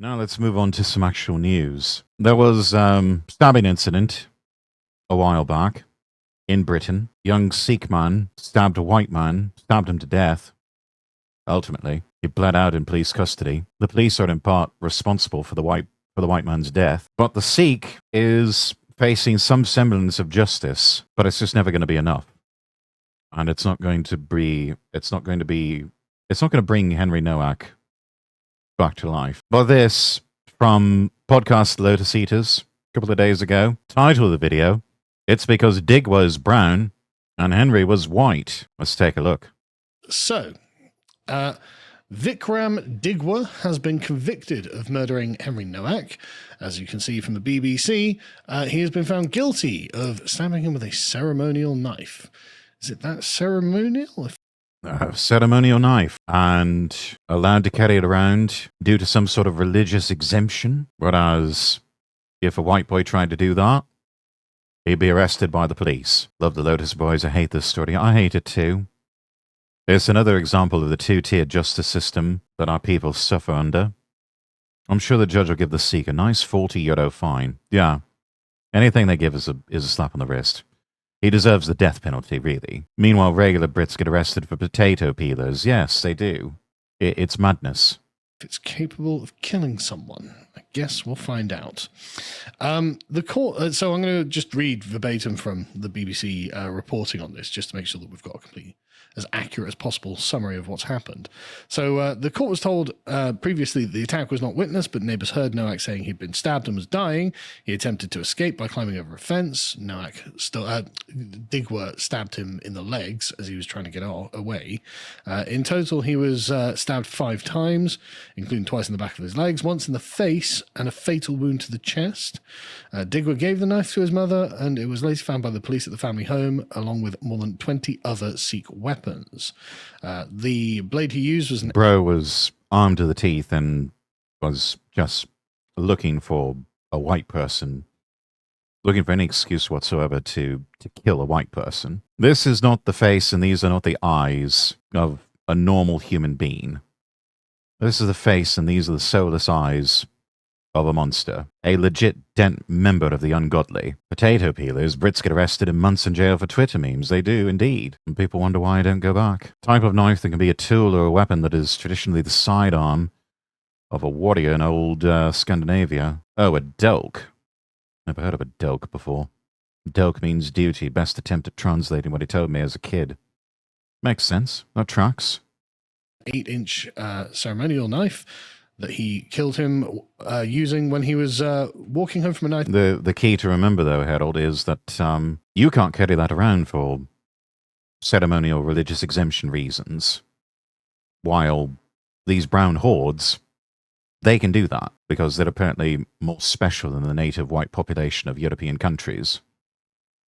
Now let's move on to some actual news. There was stabbing incident a while back in Britain. Young Sikh man stabbed a white man, stabbed him to death. Ultimately, he bled out in police custody. The police are in part responsible for the white man's death, but the Sikh is facing some semblance of justice, but it's just never going to be enough. And it's not going to bring Henry Nowak back to life. But this from podcast Lotus Eaters a couple of days ago. Title of the video: It's because Dig was brown and Henry was white. Let's take a look. So, Vikram Digwa has been convicted of murdering Henry Nowak. As you can see from the BBC, he has been found guilty of stabbing him with a ceremonial knife. Is it that ceremonial? Ceremonial knife, and allowed to carry it around due to some sort of religious exemption. Whereas if a white boy tried to do that, he'd be arrested by the police. Love the Lotus Boys. I hate this story. I hate it too. It's another example of the two-tiered justice system that our people suffer under. I'm sure the judge will give the Sikh a nice €40 fine. Yeah, anything they give is a slap on the wrist. He deserves the death penalty, really. Meanwhile, regular Brits get arrested for potato peelers. Yes, they do. It's madness. If it's capable of killing someone, I guess we'll find out. The court. So I'm going to just read verbatim from the BBC reporting on this, just to make sure that we've got a complete, as accurate as possible summary of what's happened. So the court was told previously the attack was not witnessed, but neighbours heard Nowak saying he'd been stabbed and was dying. He attempted to escape by climbing over a fence. Digwa stabbed him in the legs as he was trying to get away. In total, he was stabbed 5 times, including twice in the back of his legs, once in the face, and a fatal wound to the chest. Digwa gave the knife to his mother, and it was later found by the police at the family home, along with more than 20 other Sikh weapons. The blade he used was Bro was armed to the teeth and was just looking for a white person, looking for any excuse whatsoever to kill a white person. This is not the face and these are not the eyes of a normal human being. This is the face and these are the soulless eyes of a monster. A legit dent member of the ungodly. Potato peelers, Brits get arrested in months in jail for Twitter memes. They do, indeed. And people wonder why I don't go back. Type of knife that can be a tool or a weapon that is traditionally the sidearm of a warrior in old Scandinavia. Oh, a dolk. Never heard of a dolk before. Dolk means duty. Best attempt at translating what he told me as a kid. Makes sense. That tracks. 8-inch ceremonial knife that he killed him using when he was walking home from a night. The key to remember, though, Harold, is that you can't carry that around for ceremonial religious exemption reasons, while these brown hordes, they can do that because they're apparently more special than the native white population of European countries.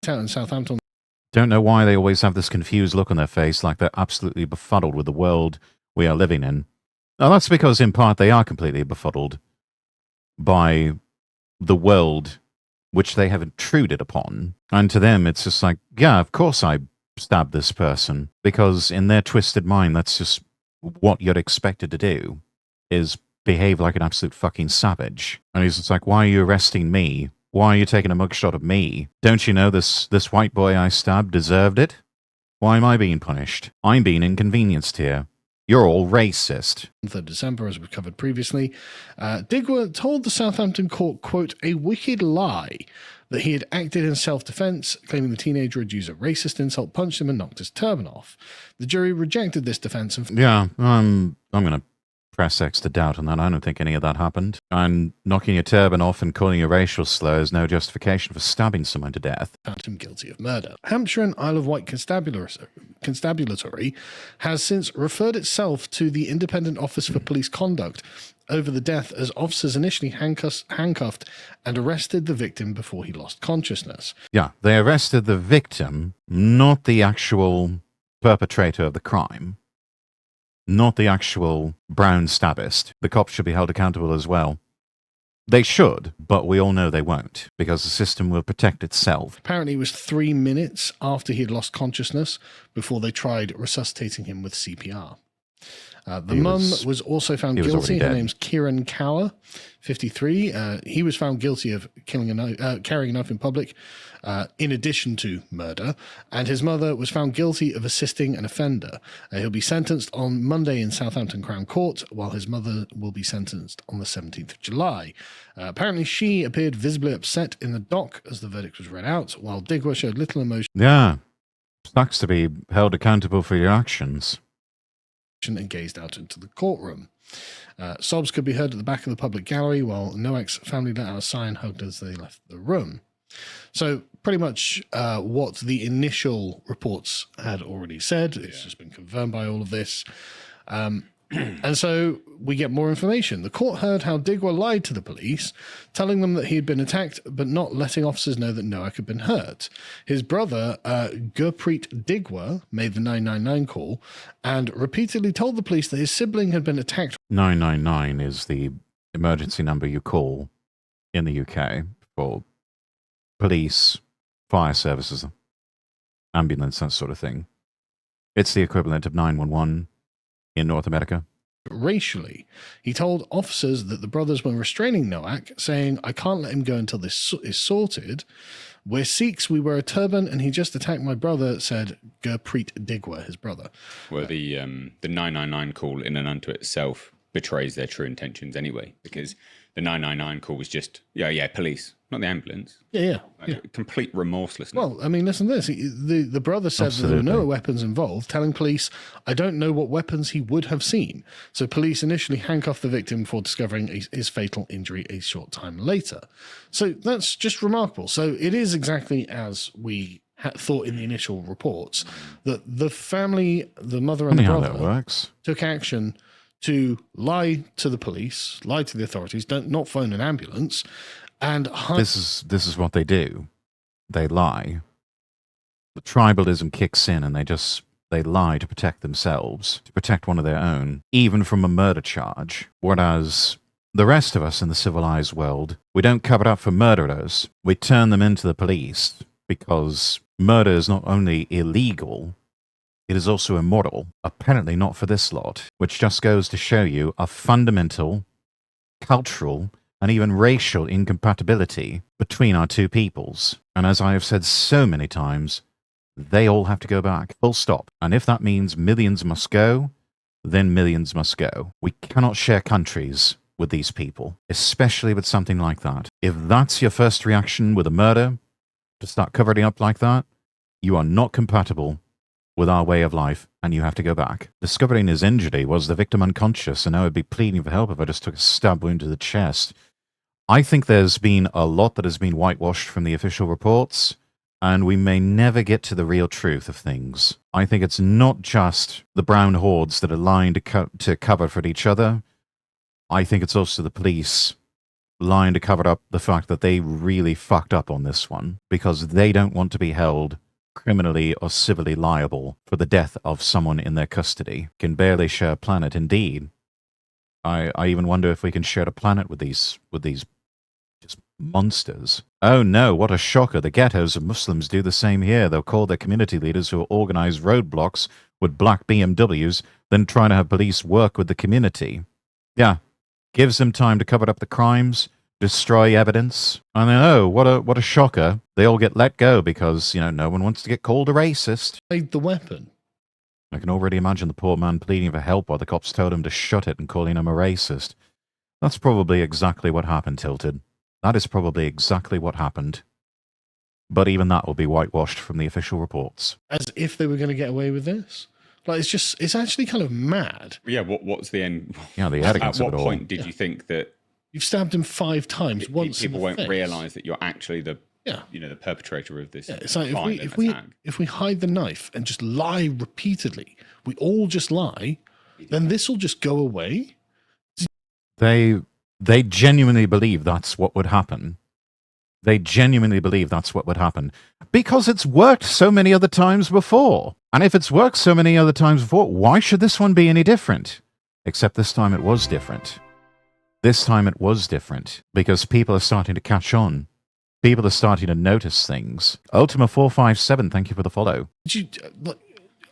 Out in Southampton. Don't know why they always have this confused look on their face, like they're absolutely befuddled with the world we are living in. Now, that's because, in part, they are completely befuddled by the world which they have intruded upon. And to them, it's just like, yeah, of course I stabbed this person. Because in their twisted mind, that's just what you're expected to do, is behave like an absolute fucking savage. And he's just like, why are you arresting me? Why are you taking a mugshot of me? Don't you know this white boy I stabbed deserved it? Why am I being punished? I'm being inconvenienced here. You're all racist. 3rd December, as we've covered previously, Digwa told the Southampton court, quote, a wicked lie that he had acted in self-defense, claiming the teenager had used a racist insult, punched him, and knocked his turban off. The jury rejected this defense. Yeah, I'm going to press X to doubt on that. I don't think any of that happened. And knocking your turban off and calling a racial slur is no justification for stabbing someone to death. Found him guilty of murder. Hampshire and Isle of Wight Constabulary has since referred itself to the Independent Office for Police Conduct over the death, as officers initially handcuffed and arrested the victim before he lost consciousness. Yeah, they arrested the victim, not the actual perpetrator of the crime. Not the actual brown stabbist. The cops should be held accountable as well. They should, but we all know they won't, because the system will protect itself. Apparently it was 3 minutes after he had lost consciousness before they tried resuscitating him with CPR. The mum was also found guilty. Her name's Kieran Cower, 53. He was found guilty of carrying a knife in public, in addition to murder. And his mother was found guilty of assisting an offender. He'll be sentenced on Monday in Southampton Crown Court, while his mother will be sentenced on the 17th of July. Apparently, she appeared visibly upset in the dock as the verdict was read out, while Digwear showed little emotion. Yeah. Sucks to be held accountable for your actions. And gazed out into the courtroom. Sobs could be heard at the back of the public gallery, while Nowak's family let out a sigh and hugged as they left the room. So pretty much what the initial reports had already said. It's just been confirmed by all of this. And so we get more information. The court heard how Digwear lied to the police, telling them that he had been attacked, but not letting officers know that Nowak had been hurt. His brother, Gurpreet Digwear, made the 999 call and repeatedly told the police that his sibling had been attacked. 999 is the emergency number you call in the UK for police, fire services, ambulance, that sort of thing. It's the equivalent of 911 in North America. Racially, he told officers that the brothers were restraining Nowak, saying, "I can't let him go until this is sorted. We're Sikhs, we wear a turban, and he just attacked my brother," said Gurpreet Digwear, his brother. Well, the 999 call in and unto itself betrays their true intentions anyway, because the 999 call was just, police, not the ambulance. Complete remorselessness. Well, I mean, listen to this. The brother said that there were no weapons involved, telling police, "I don't know what weapons he would have seen." So police initially handcuffed the victim before discovering his fatal injury a short time later. So that's just remarkable. So it is exactly as we thought in the initial reports, that the family, the mother and the brother, took action to lie to the police, lie to the authorities, not phone an ambulance, and this is what they do. They lie. The tribalism kicks in, and they lie to protect themselves, to protect one of their own, even from a murder charge. Whereas the rest of us in the civilized world, we don't cover up for murderers. We turn them into the police, because murder is not only illegal, it is also immoral. Apparently not for this lot, which just goes to show you a fundamental cultural and even racial incompatibility between our two peoples. And as I have said so many times, they all have to go back, full stop. And if that means millions must go, then millions must go. We cannot share countries with these people, especially with something like that. If that's your first reaction with a murder, to start covering up like that, you are not compatible with our way of life, and you have to go back. Discovering his injury was the victim unconscious, and I would be pleading for help if I just took a stab wound to the chest. I think there's been a lot that has been whitewashed from the official reports, and we may never get to the real truth of things. I think it's not just the brown hordes that are lying to cover for each other. I think it's also the police lying to cover up the fact that they really fucked up on this one, because they don't want to be held criminally or civilly liable for the death of someone in their custody. Can barely share a planet. Indeed, I even wonder if we can share a planet with these just monsters. Oh no, what a shocker. The ghettos of Muslims do the same here. They'll call their community leaders who organize roadblocks with black BMWs, then try to have police work with the community. Yeah, gives them time to cover up the crimes, destroy evidence, and then, oh, what a shocker, they all get let go because, no one wants to get called a racist. Made the weapon. I can already imagine the poor man pleading for help while the cops told him to shut it and calling him a racist. That's probably exactly what happened, Tilted. That is probably exactly what happened. But even that will be whitewashed from the official reports. As if they were going to get away with this? Like, it's actually kind of mad. Yeah, what's the end? Yeah, the arrogance of it all. At what point did you think that you've stabbed him 5 times, once people in the won't realise that you're actually the perpetrator of this? Yeah, it's like if we hide the knife and just lie repeatedly, we all just lie, then this will just go away. They genuinely believe that's what would happen. They genuinely believe that's what would happen because it's worked so many other times before. And if it's worked so many other times before, why should this one be any different? Except this time it was different. This time it was different because people are starting to catch on. People are starting to notice things. Ultima457, thank you for the follow.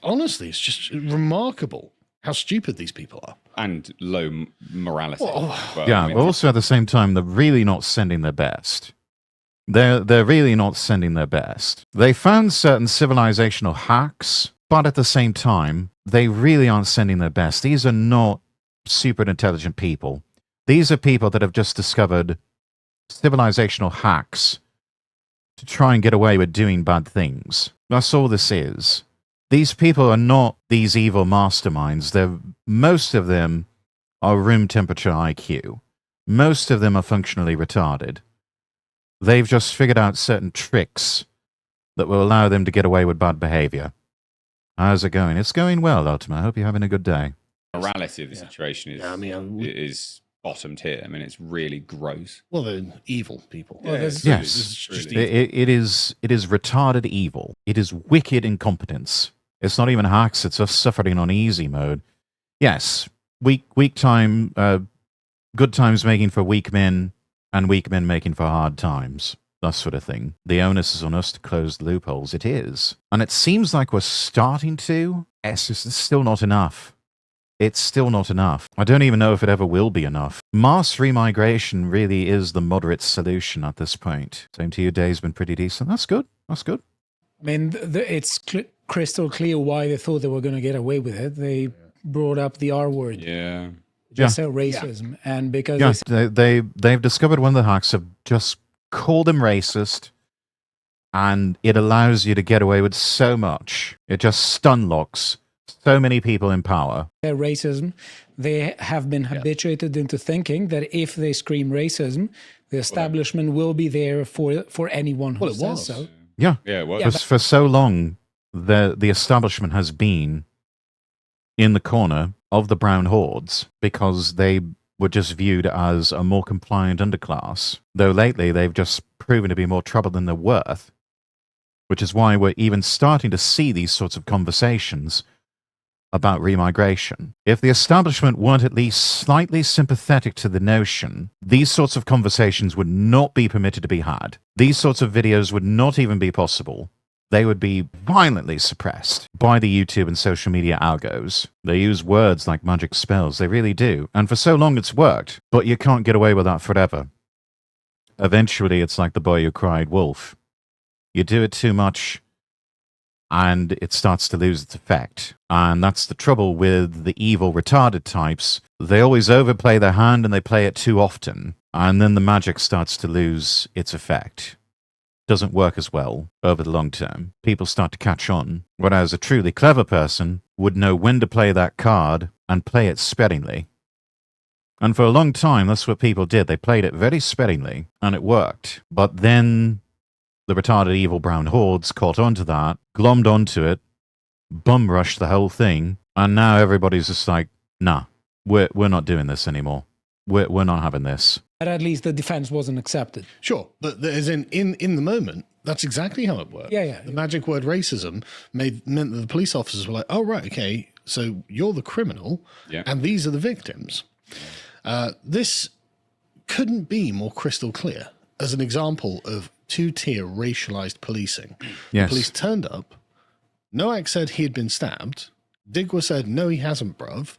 Honestly, it's just remarkable. how stupid these people are. And low morality. Well, yeah, but also at the same time, they're really not sending their best. They're really not sending their best. They found certain civilizational hacks, but at the same time, they really aren't sending their best. These are not super intelligent people. These are people that have just discovered civilizational hacks to try and get away with doing bad things. That's all this is. These people are not these evil masterminds. Most of them are room temperature IQ. Most of them are functionally retarded. They've just figured out certain tricks that will allow them to get away with bad behavior. How's it going? It's going well, Ultima. I hope you're having a good day. Morality of the situation is bottomed here. I mean, it's really gross. Well, they're evil people. Well, yes, it is retarded evil. It is wicked incompetence. It's not even hacks. It's just suffering on easy mode. Yes, good times making for weak men, and weak men making for hard times. That sort of thing. The onus is on us to close the loopholes. It is. And it seems like we're starting to. It's still not enough. It's still not enough. I don't even know if it ever will be enough. Mass remigration really is the moderate solution at this point. Same to you, Dave's been pretty decent. That's good. That's good. I mean, it's crystal clear why they thought they were going to get away with it. They brought up the R word. Yeah. Just so racism. Yeah. And because they've discovered one of the hacks have just called them racist, and it allows you to get away with so much. It just stun locks so many people in power. Racism, they have been habituated into thinking that if they scream racism, the establishment will be there for anyone who says so. Yeah. Yeah, it was. For so long, the establishment has been in the corner of the brown hordes because they were just viewed as a more compliant underclass. Though lately they've just proven to be more trouble than they're worth, which is why we're even starting to see these sorts of conversations about remigration. If the establishment weren't at least slightly sympathetic to the notion, these sorts of conversations would not be permitted to be had. These sorts of videos would not even be possible. They would be violently suppressed by the YouTube and social media algos. They use words like magic spells. They really do. And for so long it's worked, but you can't get away with that forever. Eventually it's like the boy who cried wolf. You do it too much, and it starts to lose its effect. And that's the trouble with the evil, retarded types. They always overplay their hand and they play it too often. And then the magic starts to lose its effect. Doesn't work as well over the long term. People start to catch on. Whereas a truly clever person would know when to play that card and play it sparingly. And for a long time, that's what people did. They played it very sparingly, and it worked. But then the retarded evil brown hordes caught onto that, glommed onto it, bum rushed the whole thing, and now everybody's just like, nah, we're not doing this anymore. We're not having this. But at least the defense wasn't accepted. Sure, but as in the moment, that's exactly how it worked. Yeah. The magic word racism meant that the police officers were like, oh, right, okay, so you're the criminal, and these are the victims. This couldn't be more crystal clear as an example of two-tier racialized policing. Yes. The police turned up. Nowak said he had been stabbed. Digwa said, no, he hasn't, bruv.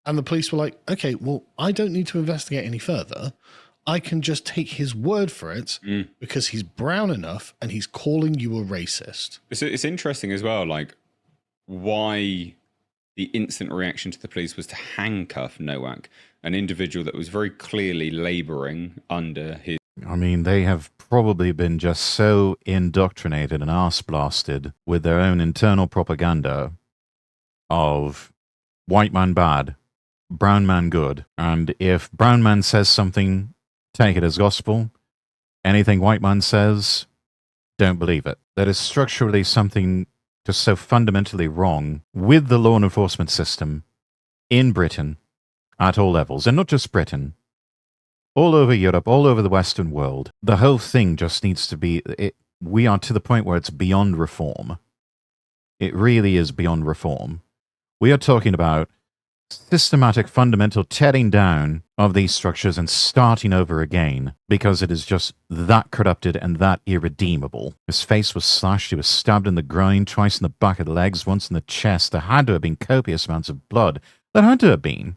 And the police were like, okay, well, I don't need to investigate any further. I can just take his word for it because he's brown enough and he's calling you a racist. It's interesting as well, like, why the instant reaction to the police was to handcuff Nowak, an individual that was very clearly laboring under his... I mean, they have probably been just so indoctrinated and arse-blasted with their own internal propaganda of white man bad, brown man good. And if brown man says something, take it as gospel. Anything white man says, don't believe it. That is structurally something just so fundamentally wrong with the law enforcement system in Britain at all levels. And not just Britain. All over Europe, all over the Western world. The whole thing just needs to be... we are to the point where it's beyond reform. It really is beyond reform. We are talking about systematic, fundamental tearing down of these structures and starting over again because it is just that corrupted and that irredeemable. His face was slashed, he was stabbed in the groin, twice in the back of the legs, once in the chest. There had to have been copious amounts of blood. There had to have been.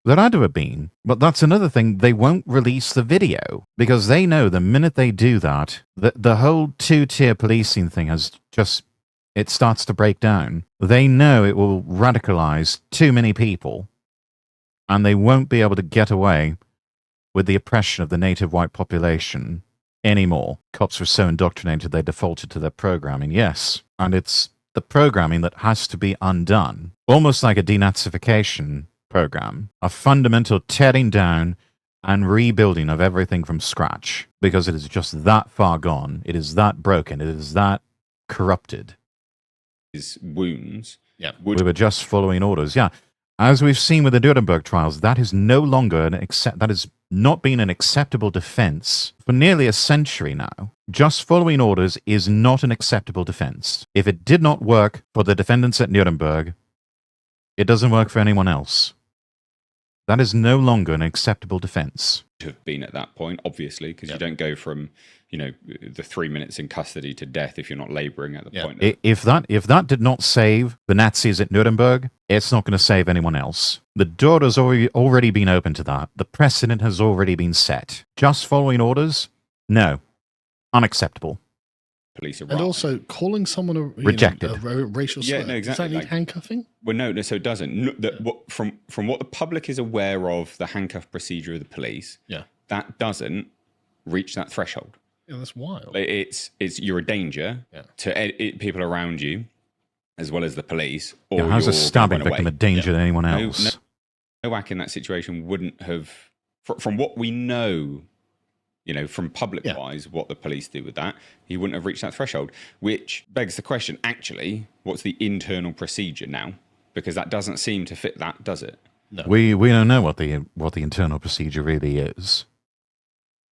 There had to have been. But that's another thing. They won't release the video because they know the minute they do that, the whole two-tier policing thing has just, it starts to break down. They know it will radicalize too many people and they won't be able to get away with the oppression of the native white population anymore. Cops were so indoctrinated they defaulted to their programming, yes. And it's the programming that has to be undone. Almost like a denazification program, a fundamental tearing down and rebuilding of everything from scratch, because it is just that far gone. It is that broken. It is that corrupted. His wounds. Yeah. We were just following orders. Yeah. As we've seen with the Nuremberg trials, that is no longer that has not been an acceptable defense for nearly a century now. Just following orders is not an acceptable defense. If it did not work for the defendants at Nuremberg, it doesn't work for anyone else. That is no longer an acceptable defense. Have been at that point, obviously, because you don't go from, the 3 minutes in custody to death if you're not labouring at the point. If that did not save the Nazis at Nuremberg, it's not going to save anyone else. The door has already been open to that. The precedent has already been set. Just following orders? No. Unacceptable. Police and also calling someone a racial slur. Yeah, no, exactly. Does that need handcuffing? Well, no, so it doesn't. From what the public is aware of the handcuff procedure of the police, that doesn't reach that threshold. Yeah, that's wild. It's you're a danger to people around you, as well as the police. Or how's a stabbing victim a danger to anyone else? Nowak in that situation wouldn't have, from what we know, from public-wise, what the police do with that, he wouldn't have reached that threshold, which begs the question, actually, what's the internal procedure now? Because that doesn't seem to fit that, does it? No. We don't know what the internal procedure really is.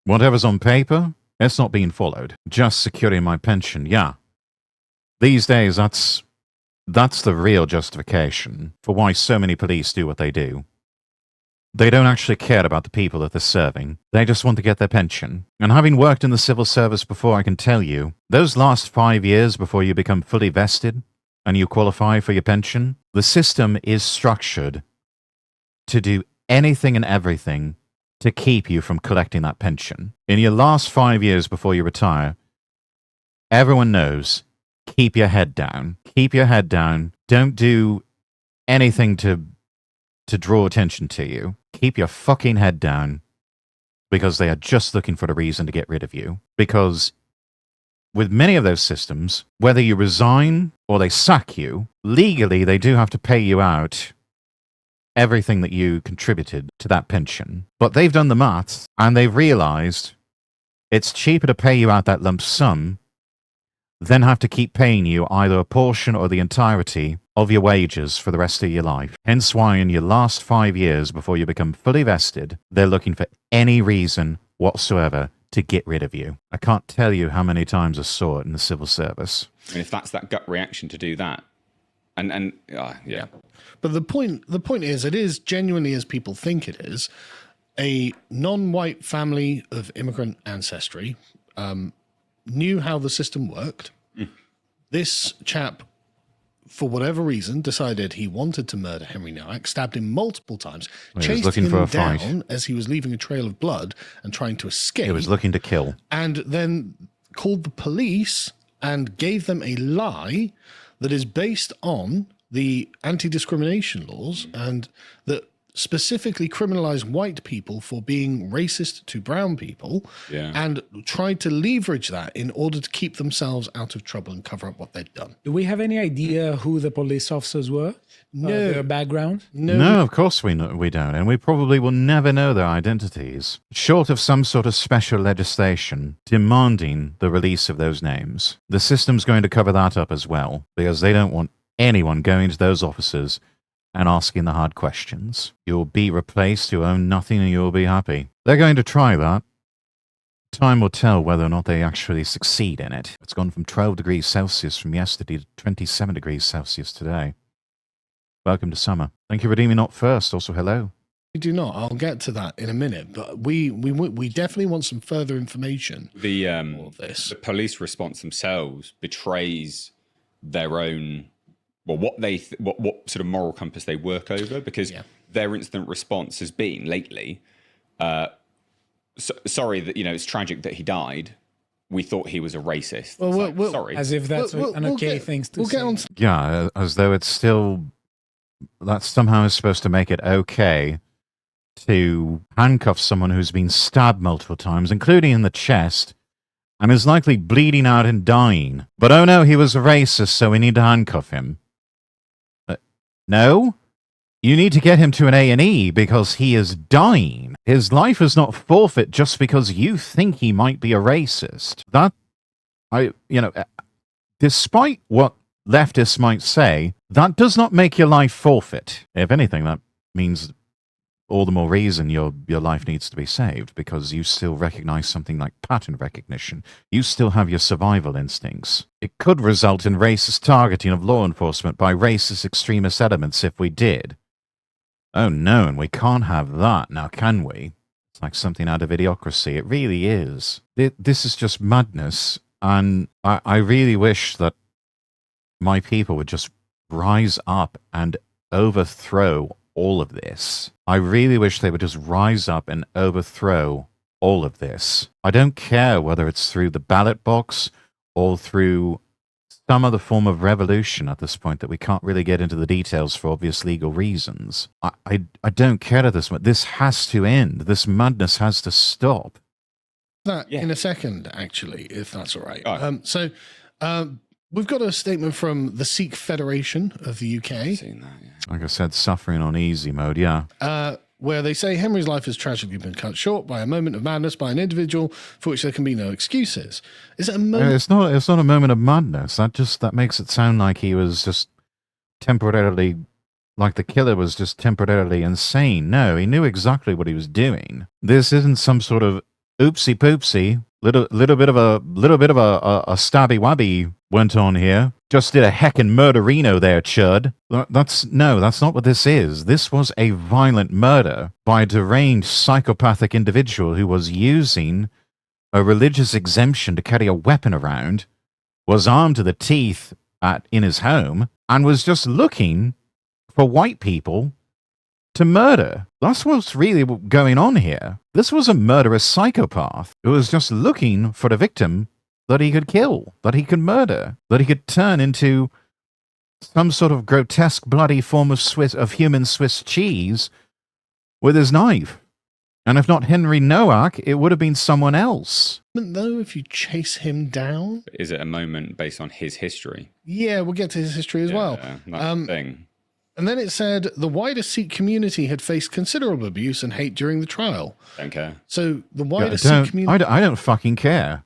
Whatever's on paper, it's not being followed. Just securing my pension, yeah. These days, that's the real justification for why so many police do what they do. They don't actually care about the people that they're serving. They just want to get their pension. And having worked in the civil service before, I can tell you, those last 5 years before you become fully vested and you qualify for your pension, the system is structured to do anything and everything to keep you from collecting that pension. In your last 5 years before you retire, everyone knows, keep your head down. Keep your head down. Don't do anything to draw attention to you. Keep your fucking head down, because they are just looking for a reason to get rid of you. Because with many of those systems, whether you resign or they sack you, legally they do have to pay you out everything that you contributed to that pension. But they've done the maths and they've realized it's cheaper to pay you out that lump sum than have to keep paying you either a portion or the entirety of your wages for the rest of your life. Hence why in your last 5 years before you become fully vested, they're looking for any reason whatsoever to get rid of you. I can't tell you how many times I saw it in the civil service. And if that's that gut reaction to do that, yeah. But the point is, it is genuinely as people think it is. A non-white family of immigrant ancestry knew how the system worked. This chap, for whatever reason, decided he wanted to murder Henry Nowak, stabbed him multiple times, chased him down as he was leaving a trail of blood and trying to escape. He was looking to kill. And then called the police and gave them a lie that is based on the anti-discrimination laws and that specifically criminalize white people for being racist to brown people, and tried to leverage that in order to keep themselves out of trouble and cover up what they'd done. Do we have any idea who the police officers were? No. Their background? No, of course we don't, and we probably will never know their identities, short of some sort of special legislation demanding the release of those names. The system's going to cover that up as well, because they don't want anyone going to those officers and asking the hard questions. You'll be replaced, you own nothing, and you'll be happy. They're going to try that. Time will tell whether or not they actually succeed in it. It's gone from 12 degrees Celsius from yesterday to 27 degrees Celsius today. Welcome to summer. Thank you for redeeming not first. Also, hello. We do not. I'll get to that in a minute, but we definitely want some further information. The police response themselves betrays their own, well, what sort of moral compass they work over, because their instant response has been lately, sorry that it's tragic that he died. We thought he was a racist. Well, sorry, as if that's an okay thing to say. Yeah, as though it's still that somehow is supposed to make it okay to handcuff someone who's been stabbed multiple times, including in the chest, and is likely bleeding out and dying. But oh no, he was a racist, so we need to handcuff him. No? You need to get him to an A&E because he is dying. His life is not forfeit just because you think he might be a racist. Despite what leftists might say, that does not make your life forfeit. If anything, that means all the more reason your life needs to be saved, because you still recognize something like pattern recognition. You still have your survival instincts. It could result in racist targeting of law enforcement by racist extremist elements if we did. Oh no, and we can't have that now, can we? It's like something out of Idiocracy. It really is. This is just madness, and I really wish that my people would just rise up and overthrow all of this. I really wish they would just rise up and overthrow all of this. I don't care whether it's through the ballot box or through some other form of revolution at this point that we can't really get into the details for obvious legal reasons. I don't care at this point. This has to end. This madness has to stop. In a second, actually, if that's all right. We've got a statement from the Sikh Federation of the UK. I've seen that, yeah. Like I said, suffering on easy mode, yeah. Where they say Henry's life has tragically been cut short by a moment of madness by an individual for which there can be no excuses. Is it a moment? It's not a moment of madness. That makes it sound like he was just temporarily, like the killer was just temporarily insane. No, he knew exactly what he was doing. This isn't some sort of oopsie poopsie. Little bit of a stabby wabby went on here. Just did a heckin' murderino there, chud. That's not what this is. This was a violent murder by a deranged psychopathic individual who was using a religious exemption to carry a weapon around, was armed to the teeth in his home, and was just looking for white people to murder. That's what's really going on here. This was a murderous psychopath who was just looking for a victim that he could kill, that he could murder, that he could turn into some sort of grotesque, bloody form of human Swiss cheese with his knife. And if not Henry Nowak, it would have been someone else. Though, if you chase him down, is it a moment based on his history? Yeah, we'll get to his history as well. That's the thing. And then it said the wider Sikh community had faced considerable abuse and hate during the trial. Don't care. So the wider Sikh community... I don't fucking care.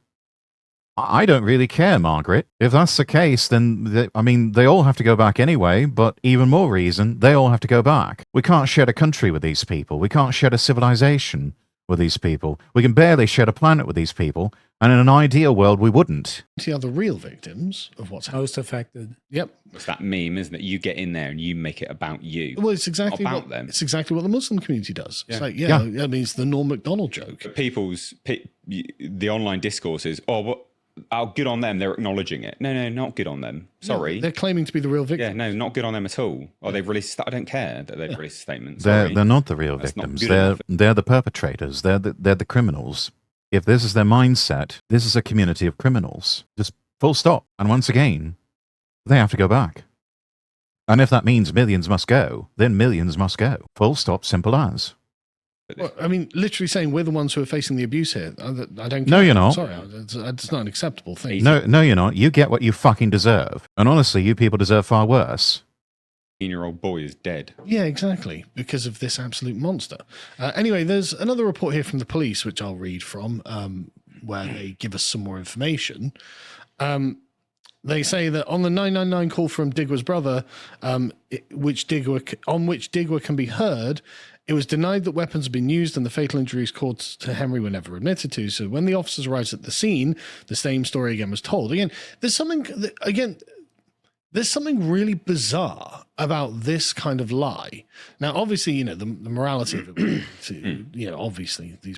I don't really care, Margaret. If that's the case, then, they all have to go back anyway, but even more reason, they all have to go back. We can't share a country with these people. We can't share a civilization with these people. We can barely share a planet with these people, and in an ideal world, we wouldn't. Are the real victims of what's happened. Most affected. Yep. It's that meme, isn't it? You get in there and you make it about you. Well, it's exactly not about them. It's exactly what the Muslim community does. Yeah. It's like, I mean, it's the Norm Macdonald joke. But the online discourse is, good on them. They're acknowledging it. No, not good on them. Sorry. They're claiming to be the real victims. Yeah, no, not good on them at all. They've released. I don't care that they've released statements. They're not the real victims. They're the perpetrators. They're the criminals. If this is their mindset, this is a community of criminals. Just full stop. And once again, they have to go back. And if that means millions must go, then millions must go. Full stop, simple as. Well, I mean, literally saying we're the ones who are facing the abuse here. I don't care. No, you're not. Sorry, it's not an acceptable thing. No, you're not. You get what you fucking deserve. And honestly, you people deserve far worse. 18-year-old boy is dead. Yeah, exactly, because of this absolute monster. Anyway, there's another report here from the police, which I'll read from, where they give us some more information. They say that on the 999 call from Digwer's brother, which Digwer can be heard, it was denied that weapons had been used and the fatal injuries caused to Henry were never admitted to. So when the officers arrived at the scene, the same story again was told. Again, there's something that, again, there's something really bizarre about this kind of lie. Now, obviously, the morality of it, obviously these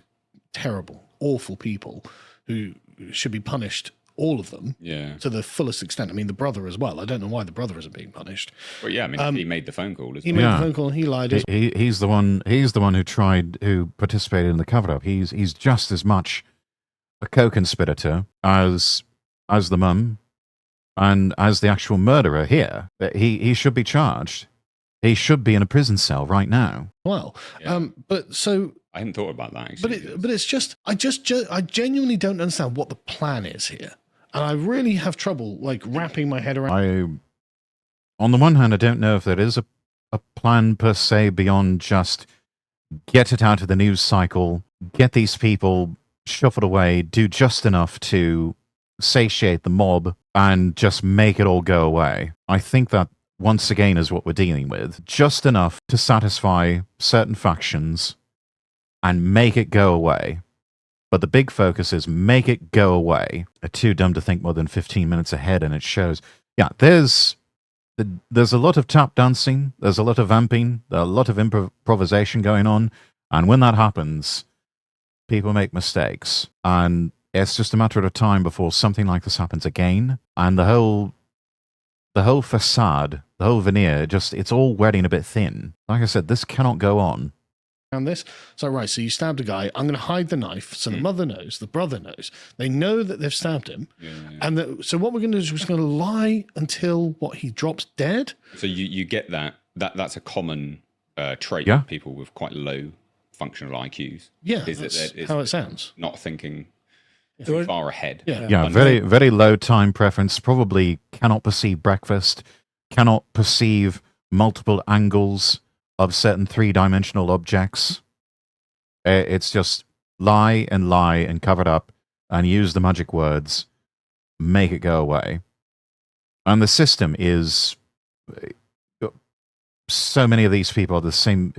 terrible, awful people who should be punished, all of them, to the fullest extent. I mean, the brother as well. I don't know why the brother isn't being punished. Well, yeah, I mean, he made the phone call. He made the phone call and he lied. He's the one who participated in the cover-up. He's just as much a co-conspirator as the mum and as the actual murderer here. He should be charged. He should be in a prison cell right now. Well, but so I hadn't thought about that. Actually. But it's just I genuinely don't understand what the plan is here, and I really have trouble wrapping my head around. On the one hand, I don't know if there is a plan per se beyond just get it out of the news cycle, get these people shuffled away, do just enough to satiate the mob, and just make it all go away. I think that, once again, is what we're dealing with. Just enough to satisfy certain factions and make it go away. But the big focus is make it go away. They're too dumb to think more than 15 minutes ahead, and it shows. Yeah, there's a lot of tap dancing, there's a lot of vamping, there's a lot of improvisation going on, and when that happens, people make mistakes. And it's just a matter of time before something like this happens again, and the whole facade, the whole veneer, it's all wearing a bit thin. Like I said, this cannot go on. This. So you stabbed a guy. I'm going to hide the knife so the mother knows, the brother knows. They know that they've stabbed him. And so what we're going to do is we're just going to lie until he drops dead. So you get that's a common trait of people with quite low functional IQs. Yeah, that's how it sounds. Not thinking too far ahead. Yeah, very, very low time preference. Probably cannot perceive breakfast, cannot perceive multiple angles of certain three-dimensional objects. It's just lie and cover it up and use the magic words, make it go away. And the system is... So many of these people are the same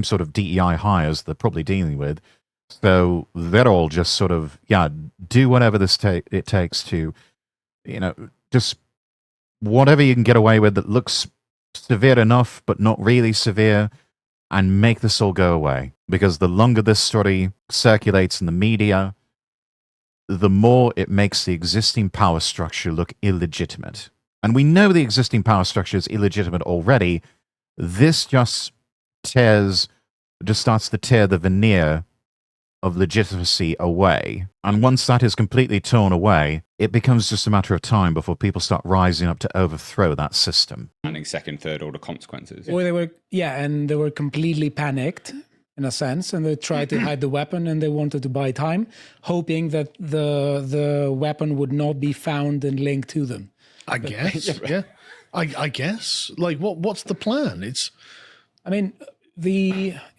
sort of DEI hires they're probably dealing with. So they're all just sort of, do whatever it takes to, just whatever you can get away with that looks severe enough, but not really severe, and make this all go away. Because the longer this story circulates in the media, the more it makes the existing power structure look illegitimate. And we know the existing power structure is illegitimate already. This just starts to tear the veneer of legitimacy away. And once that is completely torn away, it becomes just a matter of time before people start rising up to overthrow that system. Planning second, third order consequences. Or they were completely panicked in a sense, and they tried to hide the weapon, and they wanted to buy time, hoping that the weapon would not be found and linked to them. I guess. Yeah. I guess. What's the plan?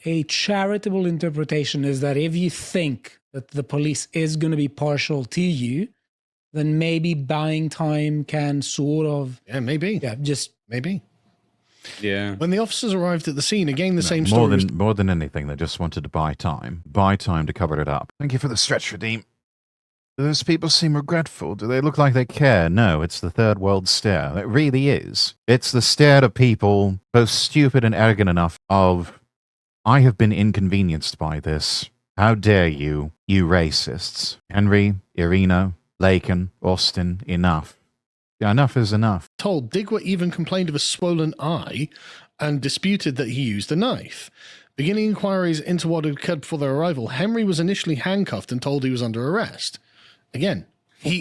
A charitable interpretation is that if you think that the police is going to be partial to you, then maybe buying time can sort of... Yeah, maybe. Yeah, just... Maybe. Yeah. When the officers arrived at the scene, again, the same story... More than anything, they just wanted to buy time. Buy time to cover it up. Thank you for the stretch, Redeem. Do those people seem regretful? Do they look like they care? No, it's the third world stare. It really is. It's the stare of people, both stupid and arrogant enough, of, I have been inconvenienced by this. How dare you, you racists. Henry, Irina, Lakin, Austin, enough. Yeah, enough is enough. Told Digwa even complained of a swollen eye and disputed that he used a knife. Beginning inquiries into what had occurred before their arrival, Henry was initially handcuffed and told he was under arrest. Again, he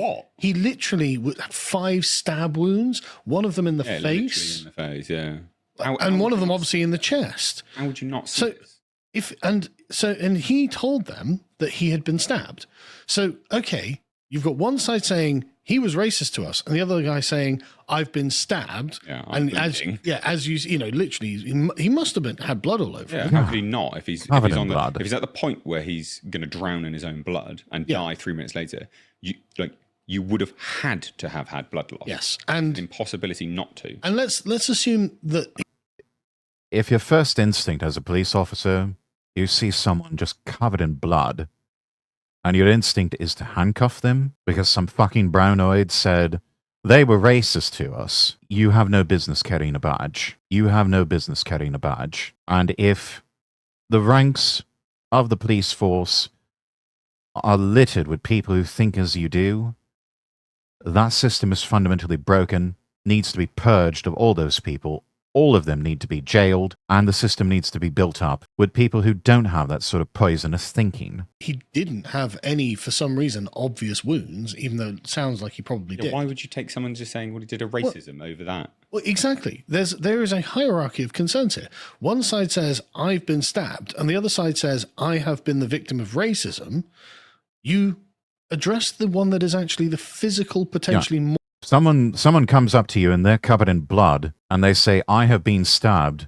literally had 5 stab wounds, one of them in the face. In the face, yeah. And one of them obviously in the chest. How would you not see this? And he told them that he had been stabbed. So, okay, you've got one side saying he was racist to us, and the other guy saying I've been stabbed. Yeah, and as you literally, he must have had blood all over him. How could he not? If he's at the point where he's going to drown in his own blood and die 3 minutes later, you would have had to have had blood loss. Yes, and impossibility not to. And let's assume that if your first instinct as a police officer, you see someone just covered in blood, and your instinct is to handcuff them because some fucking brownoid said, they were racist to us, you have no business carrying a badge. You have no business carrying a badge. And if the ranks of the police force are littered with people who think as you do, that system is fundamentally broken, needs to be purged of all those people. All of them need to be jailed, and the system needs to be built up with people who don't have that sort of poisonous thinking. He didn't have any, for some reason, obvious wounds, even though it sounds like he probably did. Why would you take someone just saying, well, he did a racism over that? Well, exactly. There is a hierarchy of concerns here. One side says, I've been stabbed, and the other side says, I have been the victim of racism. You address the one that is actually the physical, potentially more. Someone comes up to you and they're covered in blood and they say, I have been stabbed.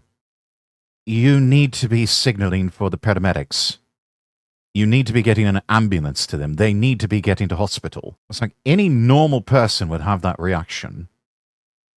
You need to be signaling for the paramedics. You need to be getting an ambulance to them. They need to be getting to hospital. It's like any normal person would have that reaction.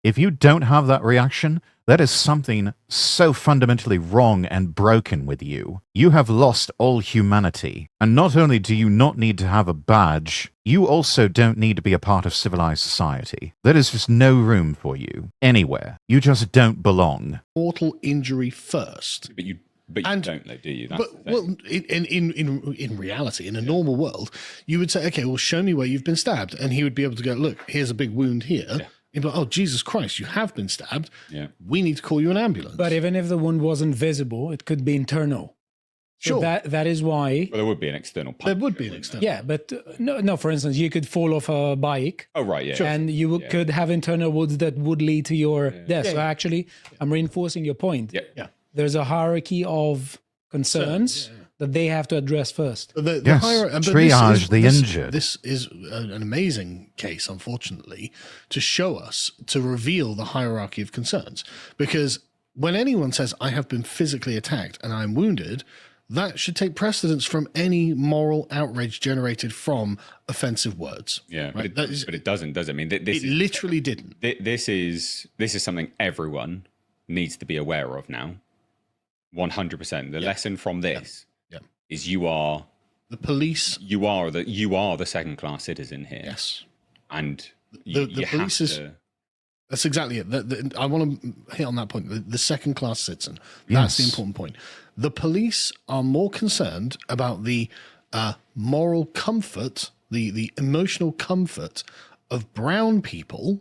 If you don't have that reaction, that is something so fundamentally wrong and broken with you. You have lost all humanity. And not only do you not need to have a badge, you also don't need to be a part of civilized society. There is just no room for you anywhere. You just don't belong. Mortal injury first. But you don't, though, do you? That's well, in reality, in a normal world, you would say, okay, well, show me where you've been stabbed. And he would be able to go, look, here's a big wound here. Yeah. He'd be like, oh, Jesus Christ, you have been stabbed. Yeah. We need to call you an ambulance. But even if the wound wasn't visible, it could be internal. Sure. So that is why... Well, there would be an external punch. There would be an external. Yeah, but no, for instance, you could fall off a bike. Oh, right, yeah. And you could have internal wounds that would lead to your death. So actually, I'm reinforcing your point. Yeah. There's a hierarchy of concerns that they have to address first. Triage the injured. This is an amazing case, unfortunately, to show us, to reveal the hierarchy of concerns. Because when anyone says, I have been physically attacked and I'm wounded, that should take precedence from any moral outrage generated from offensive words. Yeah, right? but it doesn't, does it? I mean, it literally didn't. This is something everyone needs to be aware of now. 100%. The lesson from this is you are the police. You are the second class citizen here. Yes, and the police is. That's exactly it. I want to hit on that point. The second class citizen. That's the important point. The police are more concerned about the moral comfort, the emotional comfort of brown people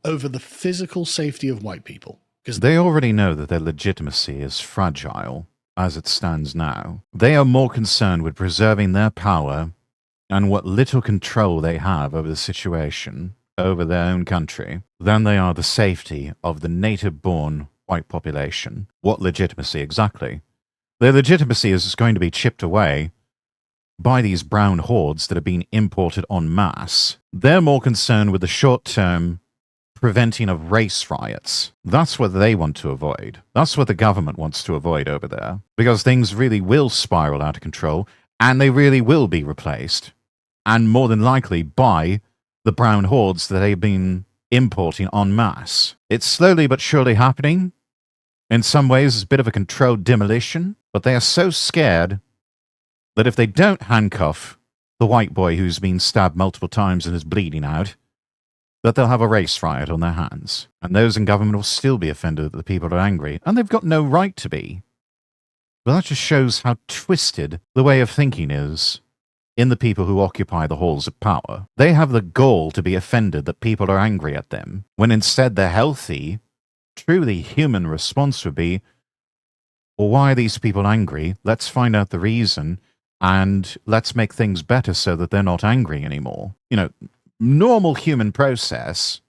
over the physical safety of white people. Because they already know that their legitimacy is fragile as it stands now. They are more concerned with preserving their power and what little control they have over the situation, over their own country, than they are the safety of the native-born white population. What legitimacy exactly? Their legitimacy is just going to be chipped away by these brown hordes that are being imported en masse. They're more concerned with the short-term preventing of race riots. That's what they want to avoid. That's what the government wants to avoid over there. Because things really will spiral out of control, and they really will be replaced. And more than likely by the brown hordes that they've been importing en masse. It's slowly but surely happening. In some ways, it's a bit of a controlled demolition, but they are so scared that if they don't handcuff the white boy who's been stabbed multiple times and is bleeding out, that they'll have a race riot on their hands. And those in government will still be offended that the people are angry, and they've got no right to be. But that just shows how twisted the way of thinking is in the people who occupy the halls of power. They have the gall to be offended that people are angry at them, when instead the healthy, truly human response would be, well, why are these people angry? Let's find out the reason, and let's make things better so that they're not angry anymore. You know, normal human process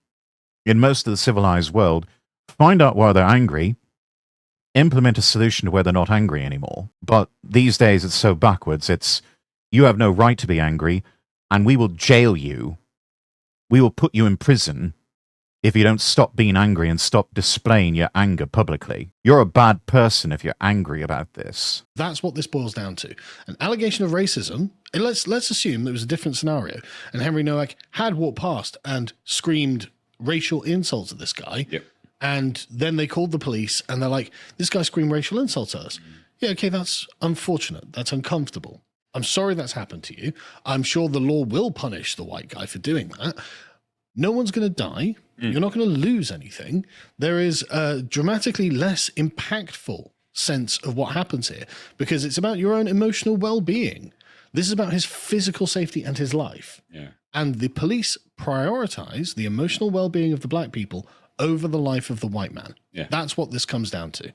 in most of the civilized world, find out why they're angry, implement a solution to where they're not angry anymore. But these days it's so backwards. It's, you have no right to be angry, and we will jail you. We will put you in prison if you don't stop being angry and stop displaying your anger publicly. You're a bad person if you're angry about this. That's what this boils down to. An allegation of racism. And let's assume there was a different scenario, and Henry Nowak had walked past and screamed racial insults at this guy. Yep. And then they called the police, and they're like, this guy screamed racial insults at us. Yeah, okay, that's unfortunate. That's uncomfortable. I'm sorry that's happened to you. I'm sure the law will punish the white guy for doing that. No one's going to die. You're not going to lose anything. There is a dramatically less impactful sense of what happens here because it's about your own emotional well-being. This is about his physical safety and his life. Yeah. And the police prioritize the emotional well-being of the black people over the life of the white man. Yeah. That's what this comes down to.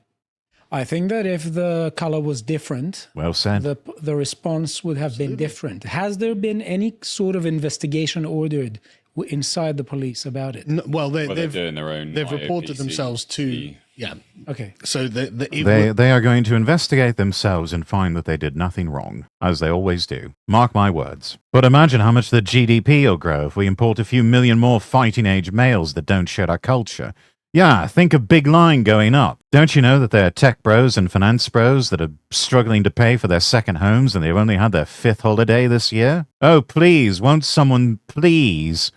I think that if the color was different, Well said. the response would have been different. Has there been any sort of investigation ordered inside the police about it? No, well, They're doing their own. they've reported themselves to. Yeah. Okay. So They are going to investigate themselves and find that they did nothing wrong, as they always do. Mark my words. But imagine how much the GDP will grow if we import a few million more fighting-age males that don't share our culture. Yeah, think of Big Line going up. Don't you know that there are tech bros and finance bros that are struggling to pay for their second homes and they've only had their 5th holiday this year? Oh, please, won't someone please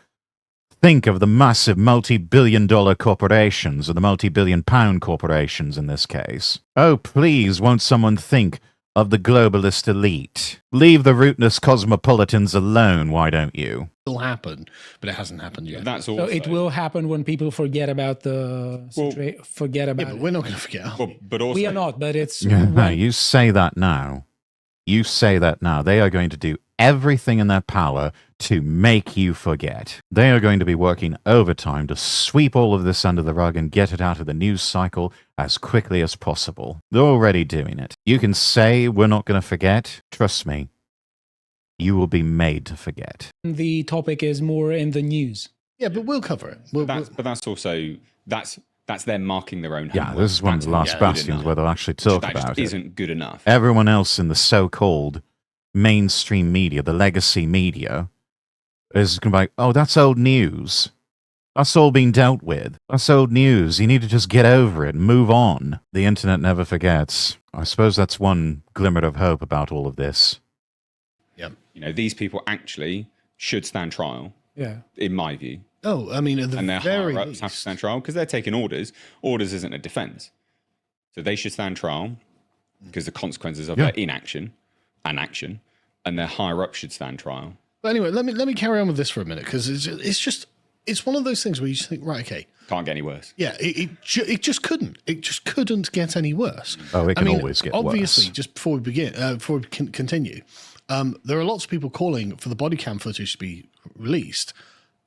think of the massive multi-billion-dollar corporations, or the multi-billion-pound corporations in this case? Oh, please, won't someone think of the globalist elite? Leave the rootless cosmopolitans alone, why don't you? will happen, but it hasn't happened yet. That's So also, it will happen when people forget about forget about Yeah, but it. we're not going to forget. but also, We are not, but it's Yeah, no, you say that now. You say that now. They are going to do everything in their power to make you forget. They are going to be working overtime to sweep all of this under the rug and get it out of the news cycle as quickly as possible. They're already doing it. You can say we're not going to forget. Trust me, you will be made to forget. the topic is more in the news. Yeah, but we'll cover it. but that's also that's them marking their own Yeah, homework. this is one of That's the last not good bastions enough. where they'll actually talk That just about it. isn't good enough. Everyone else in the so-called mainstream media, the legacy media, is going to be like, oh, that's old news. That's all been dealt with. That's old news. You need to just get over it and move on. The internet never forgets. I suppose that's one glimmer of hope about all of this. These people actually should stand trial, Yeah. in my view. Oh, I mean, at the And their very higher ups have to least. stand trial because they're taking orders. Orders isn't a defense. So they should stand trial because the consequences of their inaction and action, and their higher up should stand trial. But anyway, let me carry on with this for a minute because it's one of those things where you just think, right, okay, Can't get any worse. yeah, it just couldn't. It just couldn't get any worse. Oh, it can always get obviously, worse. just before we begin, before we continue, there are lots of people calling for the body cam footage to be released.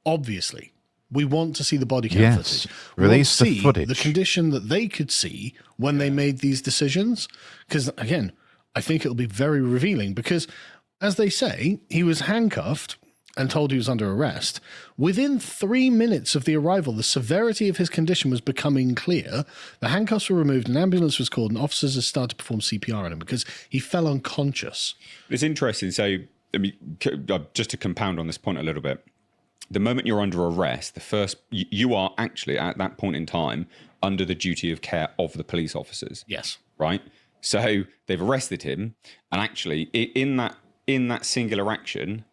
Obviously, we want to see the body cam Yes, footage. We want release to the see footage. the condition that they could see when they made these decisions. Because again, I think it'll be very revealing. Because as they say, he was handcuffed and told he was under arrest. Within 3 minutes of the arrival, the severity of his condition was becoming clear. The handcuffs were removed, an ambulance was called, and officers had started to perform CPR on him because he fell unconscious. It's interesting. So, just to compound on this point a little bit, the moment you're under arrest, you are actually at that point in time under the duty of care of the police officers. Yes. Right. So they've arrested him, and actually, in that singular action,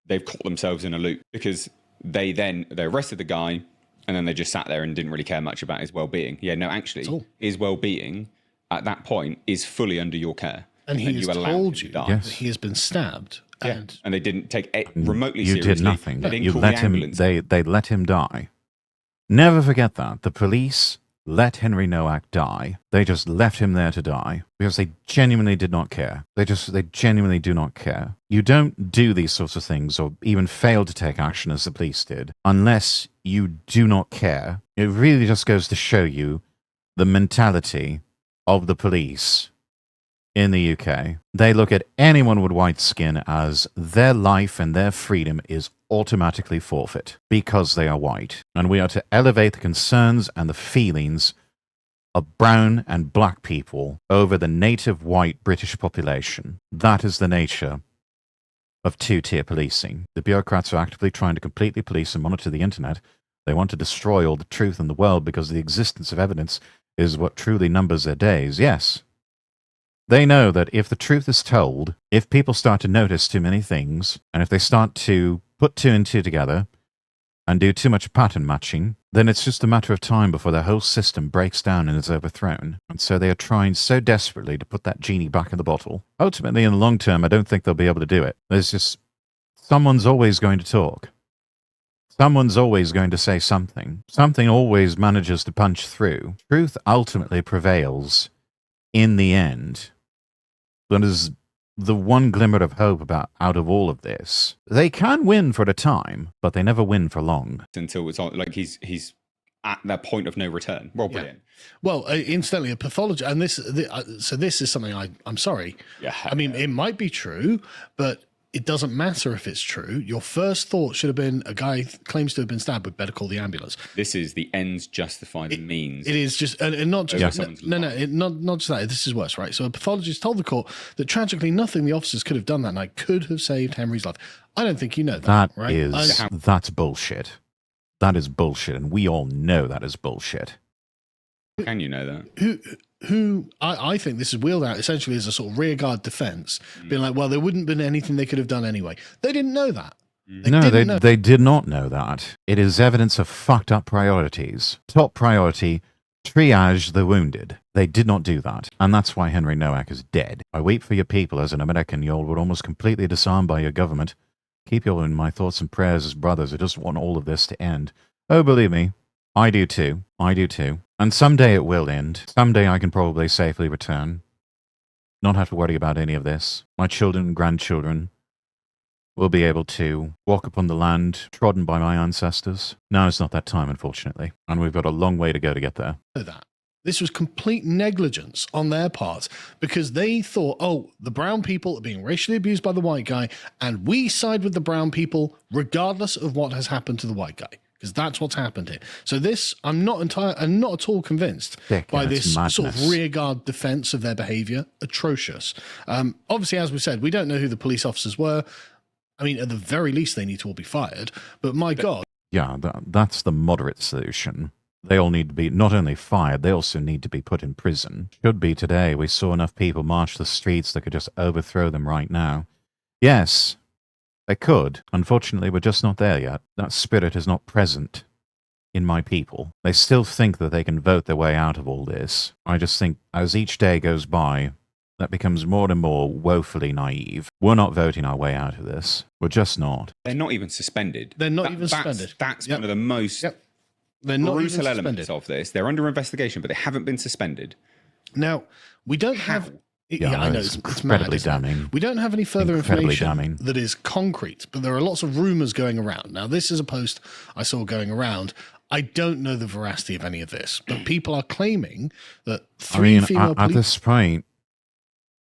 they've caught themselves in a loop because they arrested the guy, and then they just sat there and didn't really care much about his well-being. Yeah, no, actually, his well-being at that point is fully under your care, And he has allowed him told to you die. that he has been stabbed. Yeah. And they didn't take it remotely You seriously. did nothing. They didn't You call let the him. ambulance. They let him die. Never forget that. The police let Henry Nowak die. They just left him there to die because they genuinely did not care. They genuinely do not care. You don't do these sorts of things or even fail to take action as the police did unless you do not care. It really just goes to show you the mentality of the police in the UK. They look at anyone with white skin as their life and their freedom is automatically forfeit because they are white. And we are to elevate the concerns and the feelings of brown and black people over the native white British population. That is the nature of two-tier policing. The bureaucrats are actively trying to completely police and monitor the internet. They want to destroy all the truth in the world because the existence of evidence is what truly numbers their days. Yes. They know that if the truth is told, if people start to notice too many things, and if they start to put two and two together and do too much pattern matching, then it's just a matter of time before the whole system breaks down and is overthrown. And so they are trying so desperately to put that genie back in the bottle. Ultimately, in the long term, I don't think they'll be able to do it. There's just someone's always going to talk. Someone's always going to say something. Something always manages to punch through. Truth ultimately prevails in the end. That is the one glimmer of hope out of all of this. They can win for the time, but they never win for long. Until it's all, like he's at that point of no return. Well, brilliant. Yeah. Well, incidentally, a pathologist, and this is something I'm sorry. Yeah. I mean, it might be true, but it doesn't matter if it's true. Your first thought should have been a guy claims to have been stabbed, but better call the ambulance. This is the ends justify the means. It is just, and not just, not just that. This is worse, right? So a pathologist told the court that tragically nothing the officers could have done that night could have saved Henry's life. I don't think you know that, right? That's bullshit. That is bullshit, and we all know that is bullshit. How can you know that? I think this is wheeled out essentially as a sort of rearguard defense, being like, well, there wouldn't have been anything they could have done anyway. They didn't know that. They did not know that. It is evidence of fucked up priorities. Top priority, triage the wounded. They did not do that, and that's why Henry Nowak is dead. I weep for your people as an American. You all were almost completely disarmed by your government. Keep you all in my thoughts and prayers as brothers. I just want all of this to end. Oh, believe me, I do too. I do too. And someday it will end. Someday I can probably safely return. Not have to worry about any of this. My children and grandchildren will be able to walk upon the land trodden by my ancestors. Now is not that time, unfortunately. And we've got a long way to go to get there. This was complete negligence on their part because they thought, oh, the brown people are being racially abused by the white guy, and we side with the brown people regardless of what has happened to the white guy. Because that's what's happened here. So this, I'm not at all convinced by this madness. Sort of rearguard defense of their behavior. Atrocious. Obviously, as we said, we don't know who the police officers were. I mean, at the very least, they need to all be fired. But my God. Yeah, that's the moderate solution. They all need to be not only fired, they also need to be put in prison. Should be today. We saw enough people march the streets that could just overthrow them right now. Yes. They could. Unfortunately, we're just not there yet. That spirit is not present in my people. They still think that they can vote their way out of all this. I just think as each day goes by, that becomes more and more woefully naive. We're not voting our way out of this. We're just not. They're not even suspended. They're not even suspended. That's one of the most They're not brutal elements of this. They're under investigation, but they haven't been suspended. Now, we don't have... Yeah, I know it's incredibly damning. We don't have any further information that is concrete, but there are lots of rumors going around. Now, this is a post I saw going around. I don't know the veracity of any of this, but people are claiming that female at this point,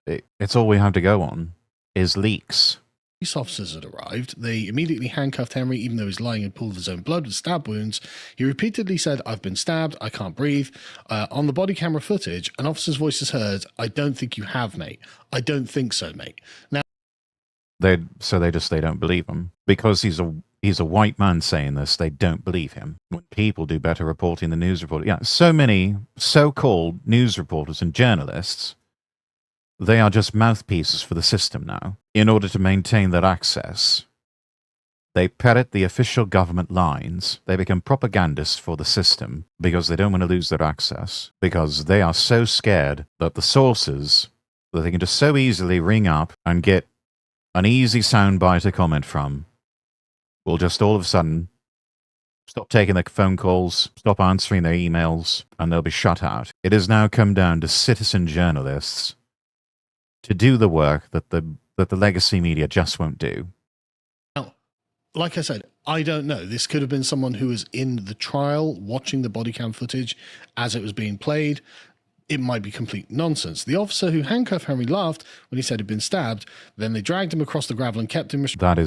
it's all we have to go on is leaks. Police officers had arrived. They immediately handcuffed Henry, even though he's lying in a pool of his own blood with stab wounds. He repeatedly said, "I've been stabbed. I can't breathe." On the body camera footage, an officer's voice is heard. "I don't think you have, mate. I don't think so, mate." Now, they don't believe him because he's a white man saying this. They don't believe him. When people do better reporting the news report, so many so-called news reporters and journalists. They are just mouthpieces for the system now. In order to maintain their access, they parrot the official government lines. They become propagandists for the system because they don't want to lose their access, because they are so scared that the sources that they can just so easily ring up and get an easy soundbite to comment from will just all of a sudden stop taking their phone calls, stop answering their emails, and they'll be shut out. It has now come down to citizen journalists to do the work that the legacy media just won't do. Now, like I said, I don't know. This could have been someone who was in the trial watching the body cam footage as it was being played. It might be complete nonsense. The officer who handcuffed Henry laughed when he said he'd been stabbed. Then they dragged him across the gravel and kept him restrained.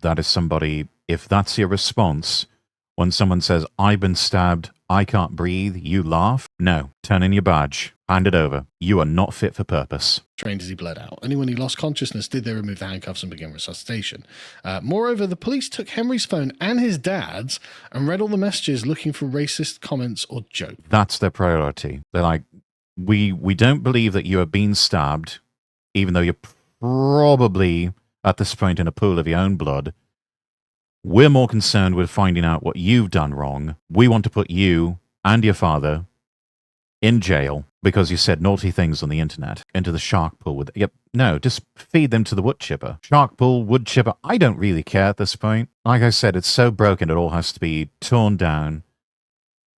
That is somebody, if that's your response, when someone says, "I've been stabbed, I can't breathe," you laugh? No. Turn in your badge. Hand it over. You are not fit for purpose. Trained as he bled out. Only when he lost consciousness did they remove the handcuffs and begin resuscitation. Moreover, the police took Henry's phone and his dad's and read all the messages looking for racist comments or jokes. That's their priority. They're like, we don't believe that you are being stabbed, even though you're probably at this point in a pool of your own blood. We're more concerned with finding out what you've done wrong. We want to put you and your father in jail. because you said naughty things on the internet into the shark pool with, yep, no, just feed them to the wood chipper. Shark pool, wood chipper, I don't really care at this point. Like I said, it's so broken it all has to be torn down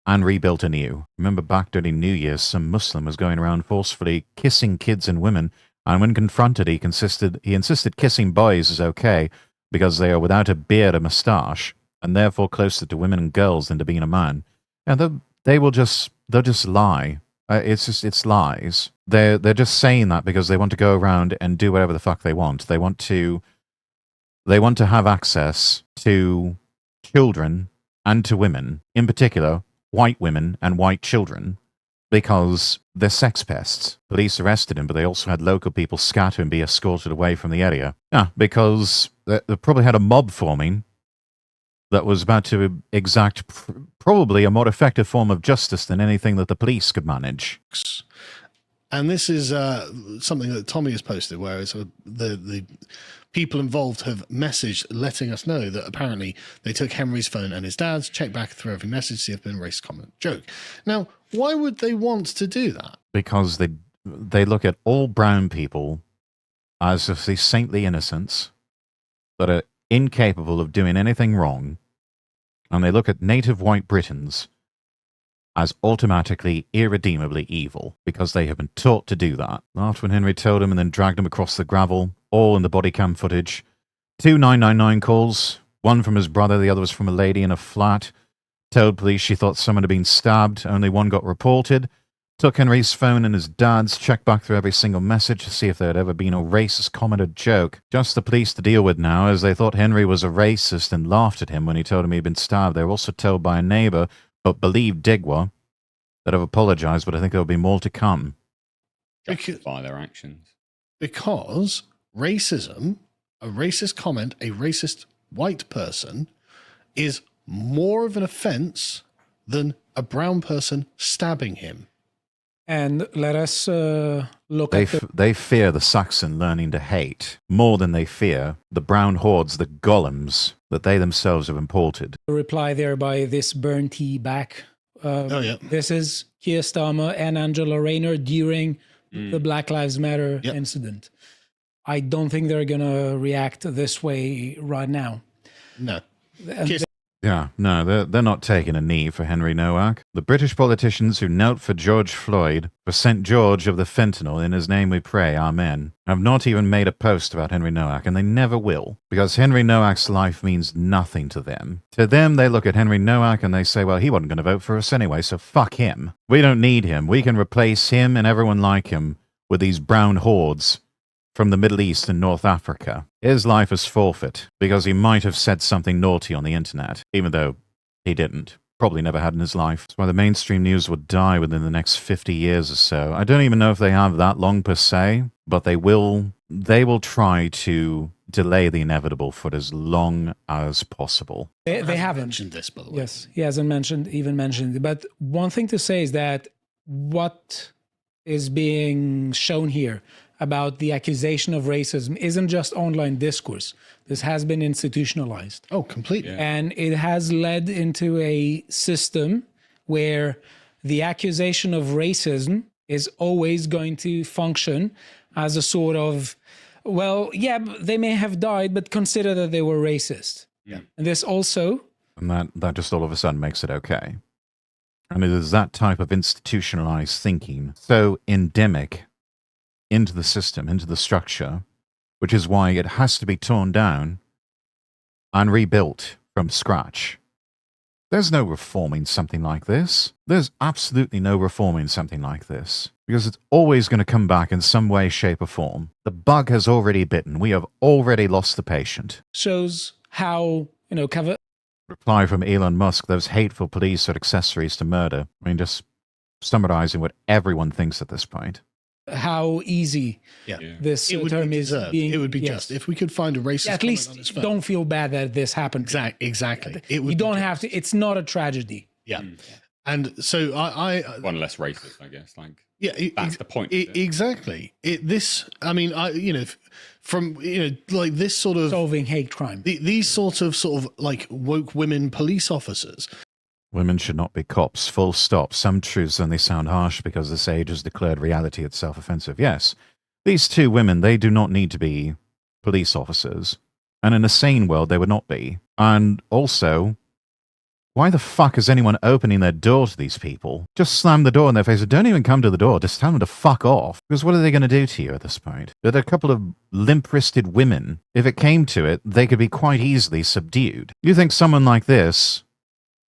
and rebuilt anew. Remember back during New Year's, some Muslim was going around forcefully kissing kids and women, and when confronted, he insisted kissing boys is okay because they are without a beard or moustache, and therefore closer to women and girls than to being a man. And they'll just lie. It's lies. They're just saying that because they want to go around and do whatever the fuck they want. They want to have access to children and to women, in particular, white women and white children, because they're sex pests. Police arrested him, but they also had local people scatter and be escorted away from the area. Yeah, because they probably had a mob forming that was about to exact probably a more effective form of justice than anything that the police could manage. And this is something that Tommy has posted, where it's the people involved have messaged letting us know that apparently they took Henry's phone and his dad's, checked back through every message, see if there's been a racist comment, joke. Now, why would they want to do that? Because they look at all brown people as if these saintly innocents that are incapable of doing anything wrong, and they look at native white Britons as automatically, irredeemably evil because they have been taught to do that. Laughed when Henry told him and then dragged him across the gravel, all in the body cam footage. 2 999 calls, one from his brother, the other was from a lady in a flat. Told police she thought someone had been stabbed, only one got reported. Took Henry's phone and his dad's, checked back through every single message to see if there had ever been a racist comment or joke. Just the police to deal with now, as they thought Henry was a racist and laughed at him when he told him he'd been stabbed. They were also told by a neighbor, but believed Digwa, that have apologized, but I think there will be more to come. Justify their actions. Because racism, a racist comment, a racist white person, is more of an offense than a brown person stabbing him. And let us look They fear the Saxon learning to hate more than they fear the brown hordes, the golems that they themselves have imported. the reply there by this burn tea back. This is Keir Starmer and Angela Rayner during the Black Lives Matter incident. I don't think they're going to react this way right now. No. Yeah, no, they're not taking a knee for Henry Nowak. The British politicians who knelt for George Floyd, for St. George of the fentanyl, in his name we pray, amen, have not even made a post about Henry Nowak, and they never will, because Henry Nowak's life means nothing to them. To them, they look at Henry Nowak and they say, well, he wasn't going to vote for us anyway, so fuck him. We don't need him. We can replace him and everyone like him with these brown hordes from the Middle East and North Africa. His life is forfeit because he might have said something naughty on the internet, even though he didn't. Probably never had in his life. That's why the mainstream news would die within the next 50 years or so. I don't even know if they have that long per se, but they will try to delay the inevitable for as long as possible. They haven't mentioned this, by the way. Yes, he hasn't mentioned it. But one thing to say is that what is being shown here about the accusation of racism isn't just online discourse. This has been institutionalized. Oh, completely. Yeah. And it has led into a system where the accusation of racism is always going to function as a sort of, well, yeah, they may have died, but consider that they were racist. Yeah. And this also... And that just all of a sudden makes it okay. And it is that type of institutionalized thinking, so endemic into the system, into the structure, which is why it has to be torn down and rebuilt from scratch. There's no reforming something like this. There's absolutely no reforming something like this, because it's always going to come back in some way, shape, or form. The bug has already bitten. We have already lost the patient. Shows how, Reply from Elon Musk, those hateful police are accessories to murder. I mean, just summarizing what everyone thinks at this point. How easy this term is being... It would be just. If we could find a racist at least don't feel bad that this happened. Exactly. You don't have to... It's not a tragedy. Yeah. And so I one less racist, I guess. Like, that's the point. Exactly. From like this sort of solving hate crime. These sort of like woke women police officers. Women should not be cops. Full stop. Some truths only sound harsh because this age has declared reality itself offensive. Yes, these two women, they do not need to be police officers. And in a sane world, they would not be. And also, why the fuck is anyone opening their door to these people? Just slam the door in their face. Don't even come to the door. Just tell them to fuck off. Because what are they going to do to you at this point? They're a couple of limp-wristed women. If it came to it, they could be quite easily subdued. You think someone like this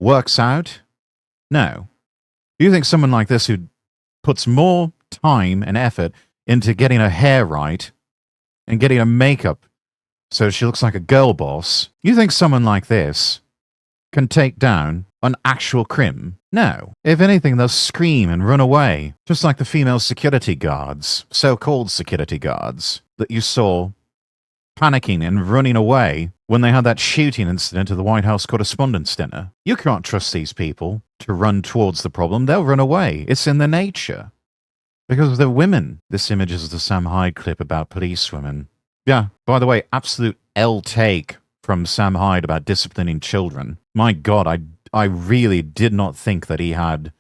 works out? No. You think someone like this who puts more time and effort into getting her hair right and getting her makeup so she looks like a girl boss, you think someone like this can take down an actual crim? No. If anything, they'll scream and run away, just like the female security guards, so-called security guards, that you saw panicking and running away when they had that shooting incident at the White House Correspondents' Dinner. You can't trust these people to run towards the problem. They'll run away. It's in their nature. Because they're women. This image is the Sam Hyde clip about police women. Yeah, by the way, absolute L take from Sam Hyde about disciplining children. My God, I really did not think that he had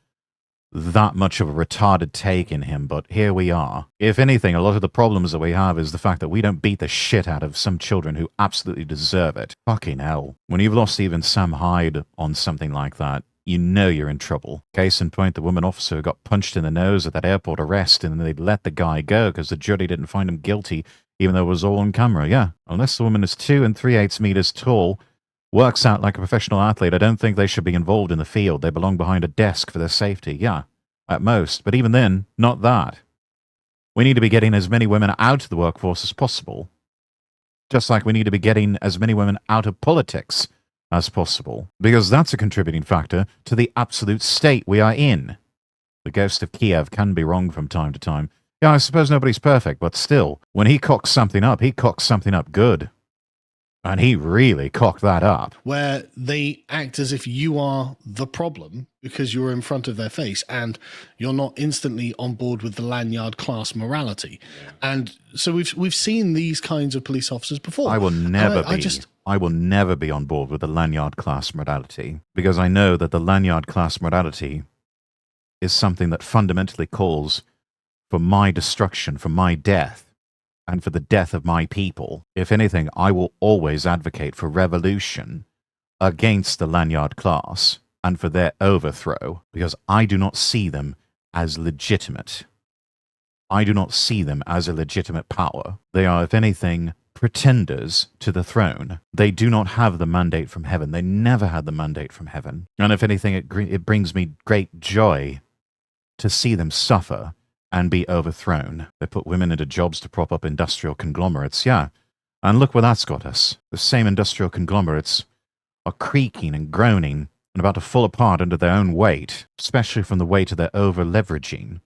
that much of a retarded take in him, but here we are. If anything, a lot of the problems that we have is the fact that we don't beat the shit out of some children who absolutely deserve it. Fucking hell. When you've lost even Sam Hyde on something like that, you know you're in trouble. Case in point, the woman officer who got punched in the nose at that airport arrest and they let the guy go because the jury didn't find him guilty, even though it was all on camera. Yeah, unless the woman is 2 3/8 meters tall, works out like a professional athlete, I don't think they should be involved in the field. They belong behind a desk for their safety. Yeah, at most. But even then, not that. We need to be getting as many women out of the workforce as possible. Just like we need to be getting as many women out of politics as possible. Because that's a contributing factor to the absolute state we are in. The ghost of Kiev can be wrong from time to time. Yeah, I suppose nobody's perfect, but still, when he cocks something up good. And he really cocked that up. Where they act as if you are the problem because you're in front of their face and you're not instantly on board with the lanyard class morality. Yeah. And so we've seen these kinds of police officers before. I will never be on board with the lanyard class morality because I know that the lanyard class morality is something that fundamentally calls for my destruction, for my death, and for the death of my people. If anything, I will always advocate for revolution against the lanyard class and for their overthrow, because I do not see them as legitimate. I do not see them as a legitimate power. They are, if anything, pretenders to the throne. They do not have the mandate from heaven. They never had the mandate from heaven. And if anything, it brings me great joy to see them suffer and be overthrown. They put women into jobs to prop up industrial conglomerates, yeah. And look where that's got us. The same industrial conglomerates are creaking and groaning and about to fall apart under their own weight, especially from the weight of their over-leveraging.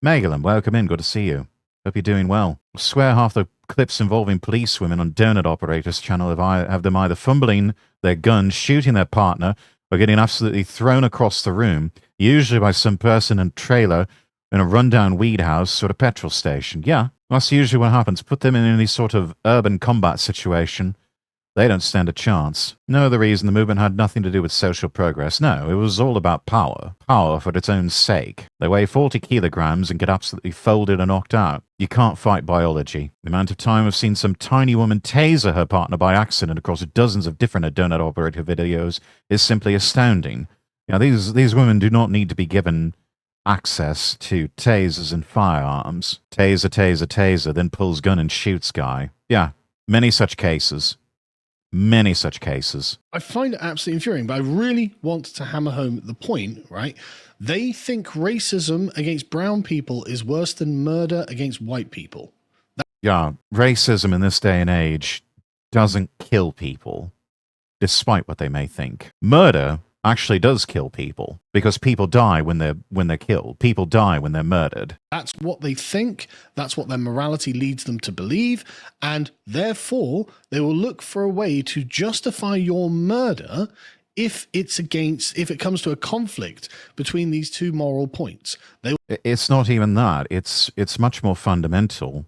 Megalyn, welcome in. Good to see you. Hope you're doing well. I swear half the clips involving police women on Donut Operators channel have them either fumbling their guns, shooting their partner, or getting absolutely thrown across the room, usually by some person in a trailer in a rundown weed house or a petrol station. Yeah, that's usually what happens. Put them in any sort of urban combat situation, they don't stand a chance. No other reason the movement had nothing to do with social progress. No, it was all about power. Power for its own sake. They weigh 40 kilograms and get absolutely folded and knocked out. You can't fight biology. The amount of time I've seen some tiny woman taser her partner by accident across dozens of different donut operator videos is simply astounding. Now, these women do not need to be given access to tasers and firearms. Taser, taser, taser, then pulls gun and shoots guy. Yeah, many such cases. Many such cases. I find it absolutely infuriating, but I really want to hammer home the point, right? They think racism against brown people is worse than murder against white people. Yeah, racism in this day and age doesn't kill people, despite what they may think. Murder actually does kill people because people die when they're killed. People die when they're murdered. That's what they think. That's what their morality leads them to believe, and therefore they will look for a way to justify your murder if it comes to a conflict between these two moral points. It's not even that. It's much more fundamental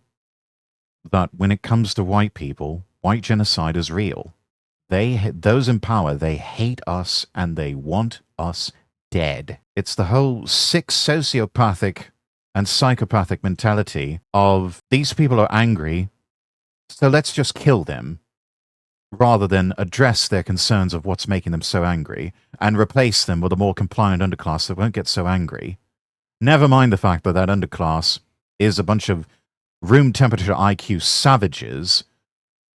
that when it comes to white people, white genocide is real. Those in power, they hate us and they want us dead. It's the whole sick sociopathic and psychopathic mentality of these people are angry, so let's just kill them, rather than address their concerns of what's making them so angry and replace them with a more compliant underclass that won't get so angry. Never mind the fact that that underclass is a bunch of room temperature IQ savages,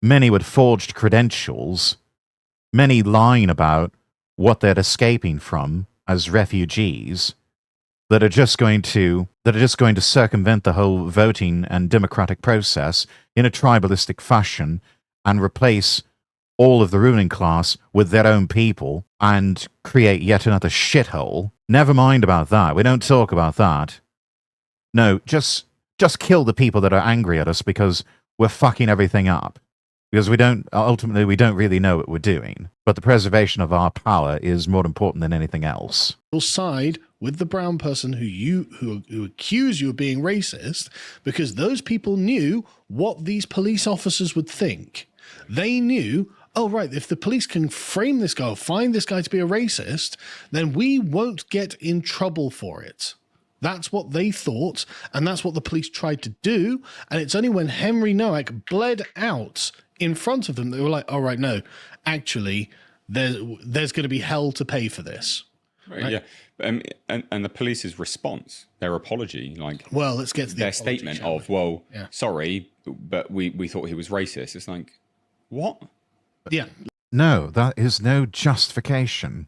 many with forged credentials, many lying about what they're escaping from as refugees, that are just going to circumvent the whole voting and democratic process in a tribalistic fashion and replace all of the ruling class with their own people and create yet another shithole. Never mind about that. We don't talk about that. No, just kill the people that are angry at us because we're fucking everything up. Because we don't really know what we're doing. But the preservation of our power is more important than anything else. You'll side with the brown person who accuse you of being racist because those people knew what these police officers would think. They knew, oh, right, if the police can frame this guy or find this guy to be a racist, then we won't get in trouble for it. That's what they thought, and that's what the police tried to do. And it's only when Henry Nowak bled out in front of them that they were like, all right, no, actually, there's going to be hell to pay for this. Right? Yeah. And the police's response, their apology, like, well, let's get to their statement of, sorry, but we thought he was racist. It's like, what? Yeah. No, that is no justification.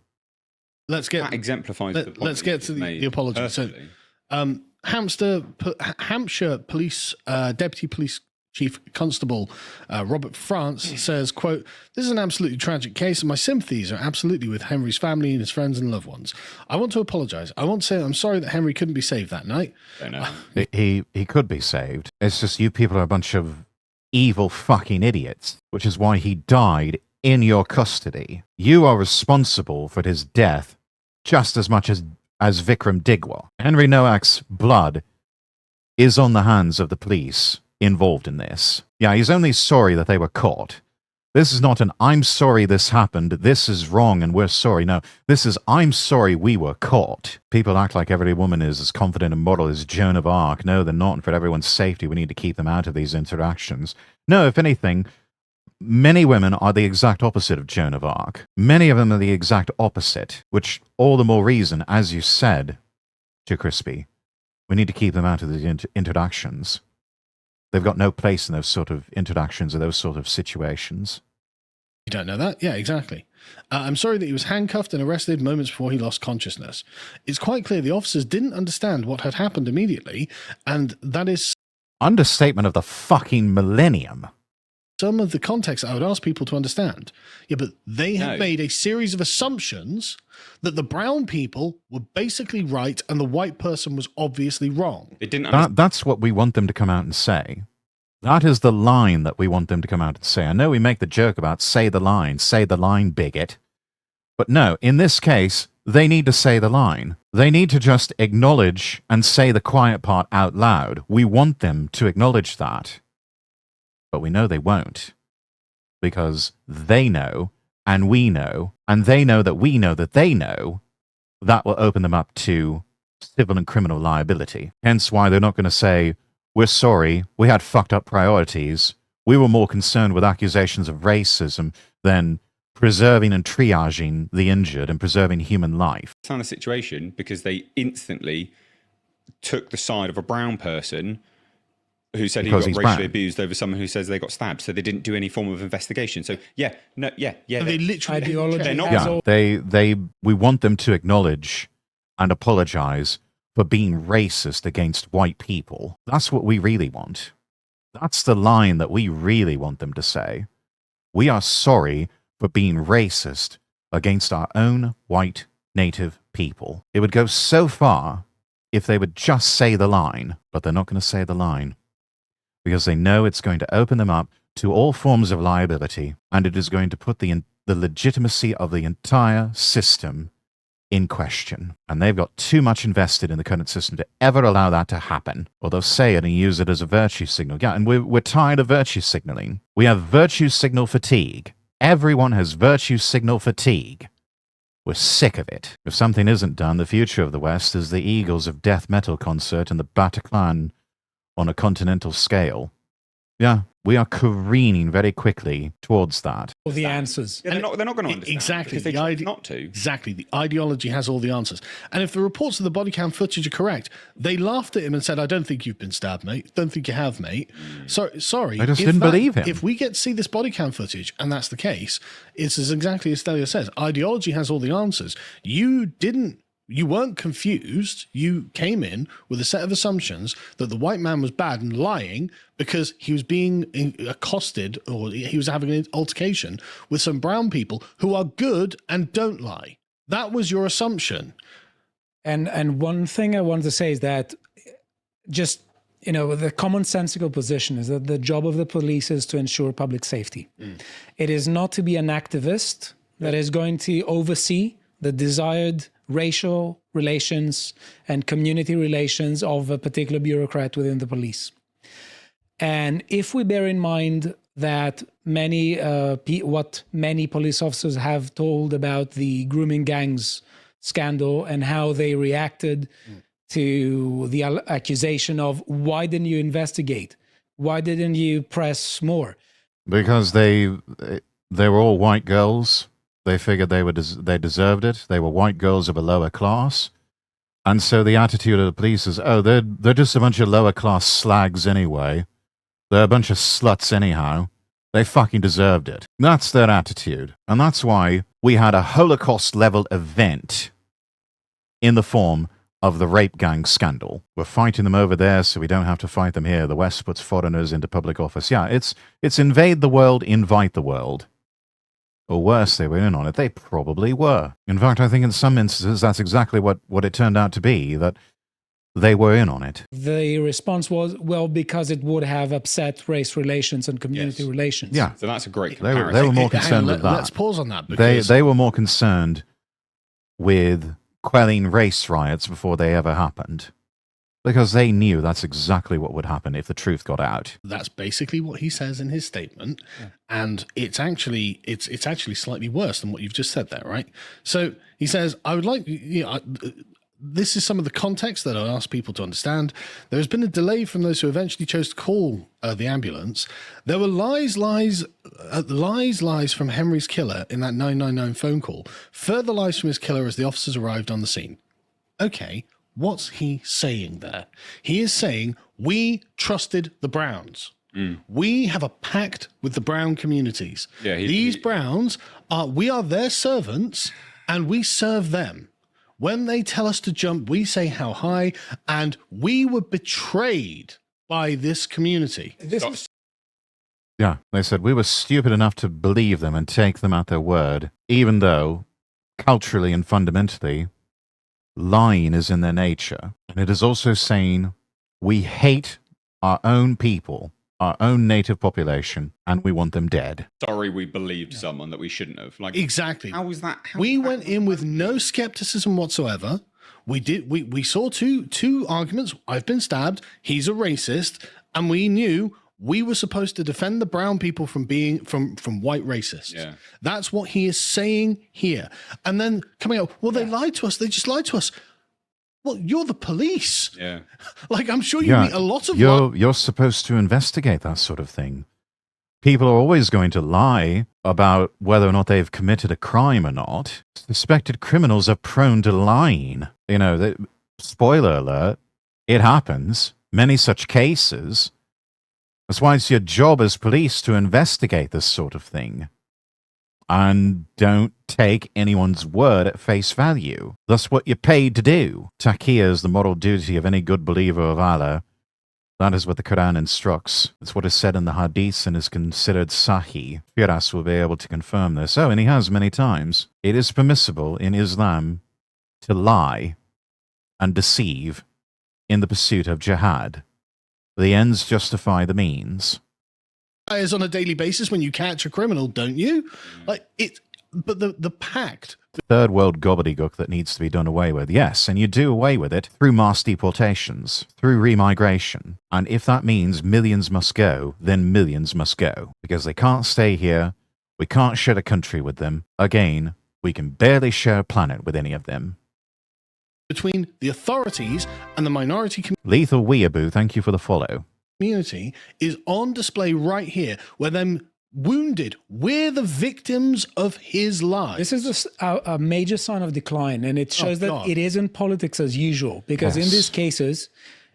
That exemplifies the point. Let's get to the apology. Personally. So, Hampshire Police Deputy Police Chief Constable Robert France says, quote, "This is an absolutely tragic case and my sympathies are absolutely with Henry's family and his friends and loved ones. I want to apologise. I want to say I'm sorry that Henry couldn't be saved that night." I know. He could be saved. It's just you people are a bunch of evil fucking idiots, which is why he died in your custody. You are responsible for his death just as much as Vikram Digwa. Henry Nowak's blood is on the hands of the police involved in this. Yeah, he's only sorry that they were caught. This is not an I'm sorry this happened, this is wrong and we're sorry. No, this is I'm sorry we were caught. People act like every woman is as confident and moral as Joan of Arc. No, they're not, and for everyone's safety we need to keep them out of these interactions. No, if anything, many women are the exact opposite of Joan of Arc. Many of them are the exact opposite, which all the more reason, as you said to Crispy, we need to keep them out of these interactions. They've got no place in those sort of interactions or those sort of situations. You don't know that? Yeah, exactly. I'm sorry that he was handcuffed and arrested moments before he lost consciousness. It's quite clear the officers didn't understand what had happened immediately, and that is understatement of the fucking millennium. Some of the context I would ask people to understand. Yeah, but they had made a series of assumptions that the brown people were basically right and the white person was obviously wrong. It didn't. That's what we want them to come out and say. That is the line that we want them to come out and say. I know we make the joke about say the line, bigot. But no, in this case, they need to say the line. They need to just acknowledge and say the quiet part out loud. We want them to acknowledge that. But we know they won't. Because they know, and we know, and they know that we know that they know, that will open them up to civil and criminal liability. Hence why they're not going to say, we're sorry, we had fucked up priorities, we were more concerned with accusations of racism than preserving and triaging the injured and preserving human life. It's not a situation because they instantly took the side of a brown person who said because he got racially abused over someone who says they got stabbed, so they didn't do any form of investigation. So they literally they're not. We want them to acknowledge and apologize for being racist against white people. That's what we really want. That's the line that we really want them to say. We are sorry for being racist against our own white native people. It would go so far if they would just say the line, but they're not going to say the line because they know it's going to open them up to all forms of liability, and it is going to put the legitimacy of the entire system in question. And they've got too much invested in the current system to ever allow that to happen. Or they'll say it and use it as a virtue signal. Yeah, and we're tired of virtue signaling. We have virtue signal fatigue. Everyone has virtue signal fatigue. We're sick of it. If something isn't done, the future of the West is the Eagles of death metal concert and the Bataclan on a continental scale. Yeah, we are careening very quickly towards that. All the answers. Yeah, they're not going to understand. Exactly. Because they choose not to. Exactly. The ideology has all the answers. And if the reports of the body cam footage are correct, they laughed at him and said, I don't think you've been stabbed, mate. Don't think you have, mate. Sorry. I just didn't believe him. If we get to see this body cam footage, and that's the case, it's as exactly as Delia says. Ideology has all the answers. You weren't confused. You came in with a set of assumptions that the white man was bad and lying because he was being accosted or he was having an altercation with some brown people who are good and don't lie. That was your assumption. And one thing I wanted to say is that just, the commonsensical position is that the job of the police is to ensure public safety. It is not to be an activist that is going to oversee the desired racial relations and community relations of a particular bureaucrat within the police. And if we bear in mind that what many police officers have told about the grooming gangs scandal and how they reacted to the accusation of, why didn't you investigate? Why didn't you press more? Because they were all white girls. They figured they deserved it. They were white girls of a lower class. And so the attitude of the police is, oh, they're just a bunch of lower class slags anyway. They're a bunch of sluts anyhow. They fucking deserved it. That's their attitude. And that's why we had a Holocaust-level event in the form of the rape gang scandal. We're fighting them over there so we don't have to fight them here. The West puts foreigners into public office. Yeah, it's invade the world, invite the world. Or worse, they were in on it. They probably were. In fact, I think in some instances, that's exactly what it turned out to be, that they were in on it. The response was, well, because it would have upset race relations and community relations. Yeah. So that's a great comparison. They were more concerned with that. Let's pause on that. Because They were more concerned with quelling race riots before they ever happened. Because they knew that's exactly what would happen if the truth got out. That's basically what he says in his statement. Yeah. And it's actually slightly worse than what you've just said there, right? So he says, I would like, this is some of the context that I asked people to understand. There has been a delay from those who eventually chose to call the ambulance. There were lies from Henry's killer in that 999 phone call. Further lies from his killer as the officers arrived on the scene. Okay. What's he saying there? He is saying, we trusted the Browns. We have a pact with the Brown communities. Yeah, These Browns, we are their servants, and we serve them. When they tell us to jump, we say how high, and we were betrayed by this community. Yeah, they said we were stupid enough to believe them and take them at their word, even though, culturally and fundamentally, lying is in their nature. And it is also saying we hate our own people, our own native population, and we want them dead. Sorry we believed someone that we shouldn't have. Exactly. How was that? We went in with no skepticism whatsoever. We saw two arguments. I've been stabbed. He's a racist. And we knew we were supposed to defend the brown people from being from white racists. Yeah. That's what he is saying here. And then coming out, well, they lied to us. They just lied to us. Well, you're the police. Yeah. Like, I'm sure you meet a lot of... You're supposed to investigate that sort of thing. People are always going to lie about whether or not they've committed a crime or not. Suspected criminals are prone to lying. Spoiler alert, it happens. Many such cases. That's why it's your job as police to investigate this sort of thing. And don't take anyone's word at face value. That's what you're paid to do. Taqiyya is the moral duty of any good believer of Allah. That is what the Quran instructs. It's what is said in the Hadiths and is considered Sahih. Firas will be able to confirm this. Oh, and he has many times. It is permissible in Islam to lie and deceive in the pursuit of jihad. The ends justify the means. Is on a daily basis when you catch a criminal, don't you? But the pact. Third world gobbledygook that needs to be done away with. Yes, and you do away with it through mass deportations, through remigration. And if that means millions must go, then millions must go. Because they can't stay here. We can't share a country with them. Again, We can barely share a planet with any of them. Between the authorities and the minority Lethal Weeaboo, thank you for the follow. community is on display right here, where them wounded, we're the victims of his lies. This is a major sign of decline, and it shows that it isn't politics as usual, because in these cases...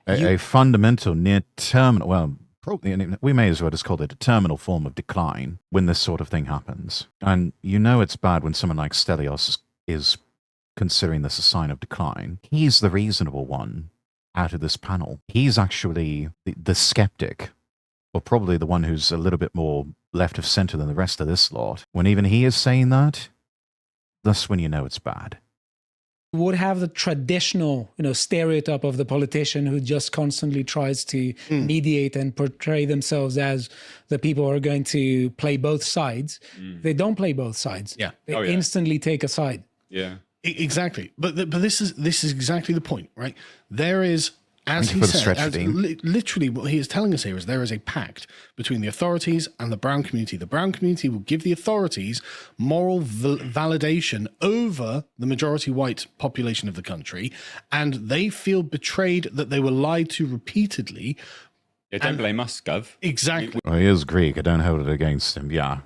A fundamental, near-terminal, well, probably, we may as well just call it a terminal form of decline when this sort of thing happens. And you know it's bad when someone like Stelios is considering this a sign of decline. He's the reasonable one out of this panel. He's actually the skeptic, or probably the one who's a little bit more left of center than the rest of this lot. When even he is saying that, that's when you know it's bad. Would have the traditional, stereotype of the politician who just constantly tries to mediate and portray themselves as the people who are going to play both sides. They don't play both sides. Yeah. They instantly take a side. Yeah. Exactly. But this is exactly the point, right? There is, as he said, literally what he is telling us here is there is a pact between the authorities and the brown community. The brown community will give the authorities moral validation over the majority white population of the country, and they feel betrayed that they were lied to repeatedly. Yeah, don't blame us, Gov. Exactly. Well, he is Greek. I don't hold it against him. Yeah.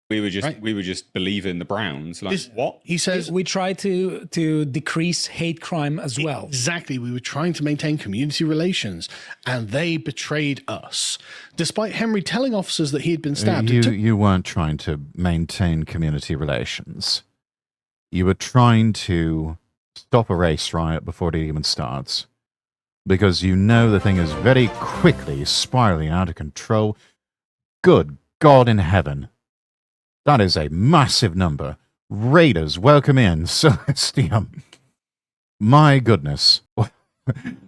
We were just believing the Browns. Like, what? He says we try to decrease hate crime as well. Exactly. We were trying to maintain community relations, and they betrayed us. Despite Henry telling officers that he had been stabbed. You weren't trying to maintain community relations. You were trying to stop a race riot before it even starts. Because you know the thing is very quickly spiraling out of control. Good God in heaven. That is a massive number. Raiders, welcome in. Celestium. My goodness.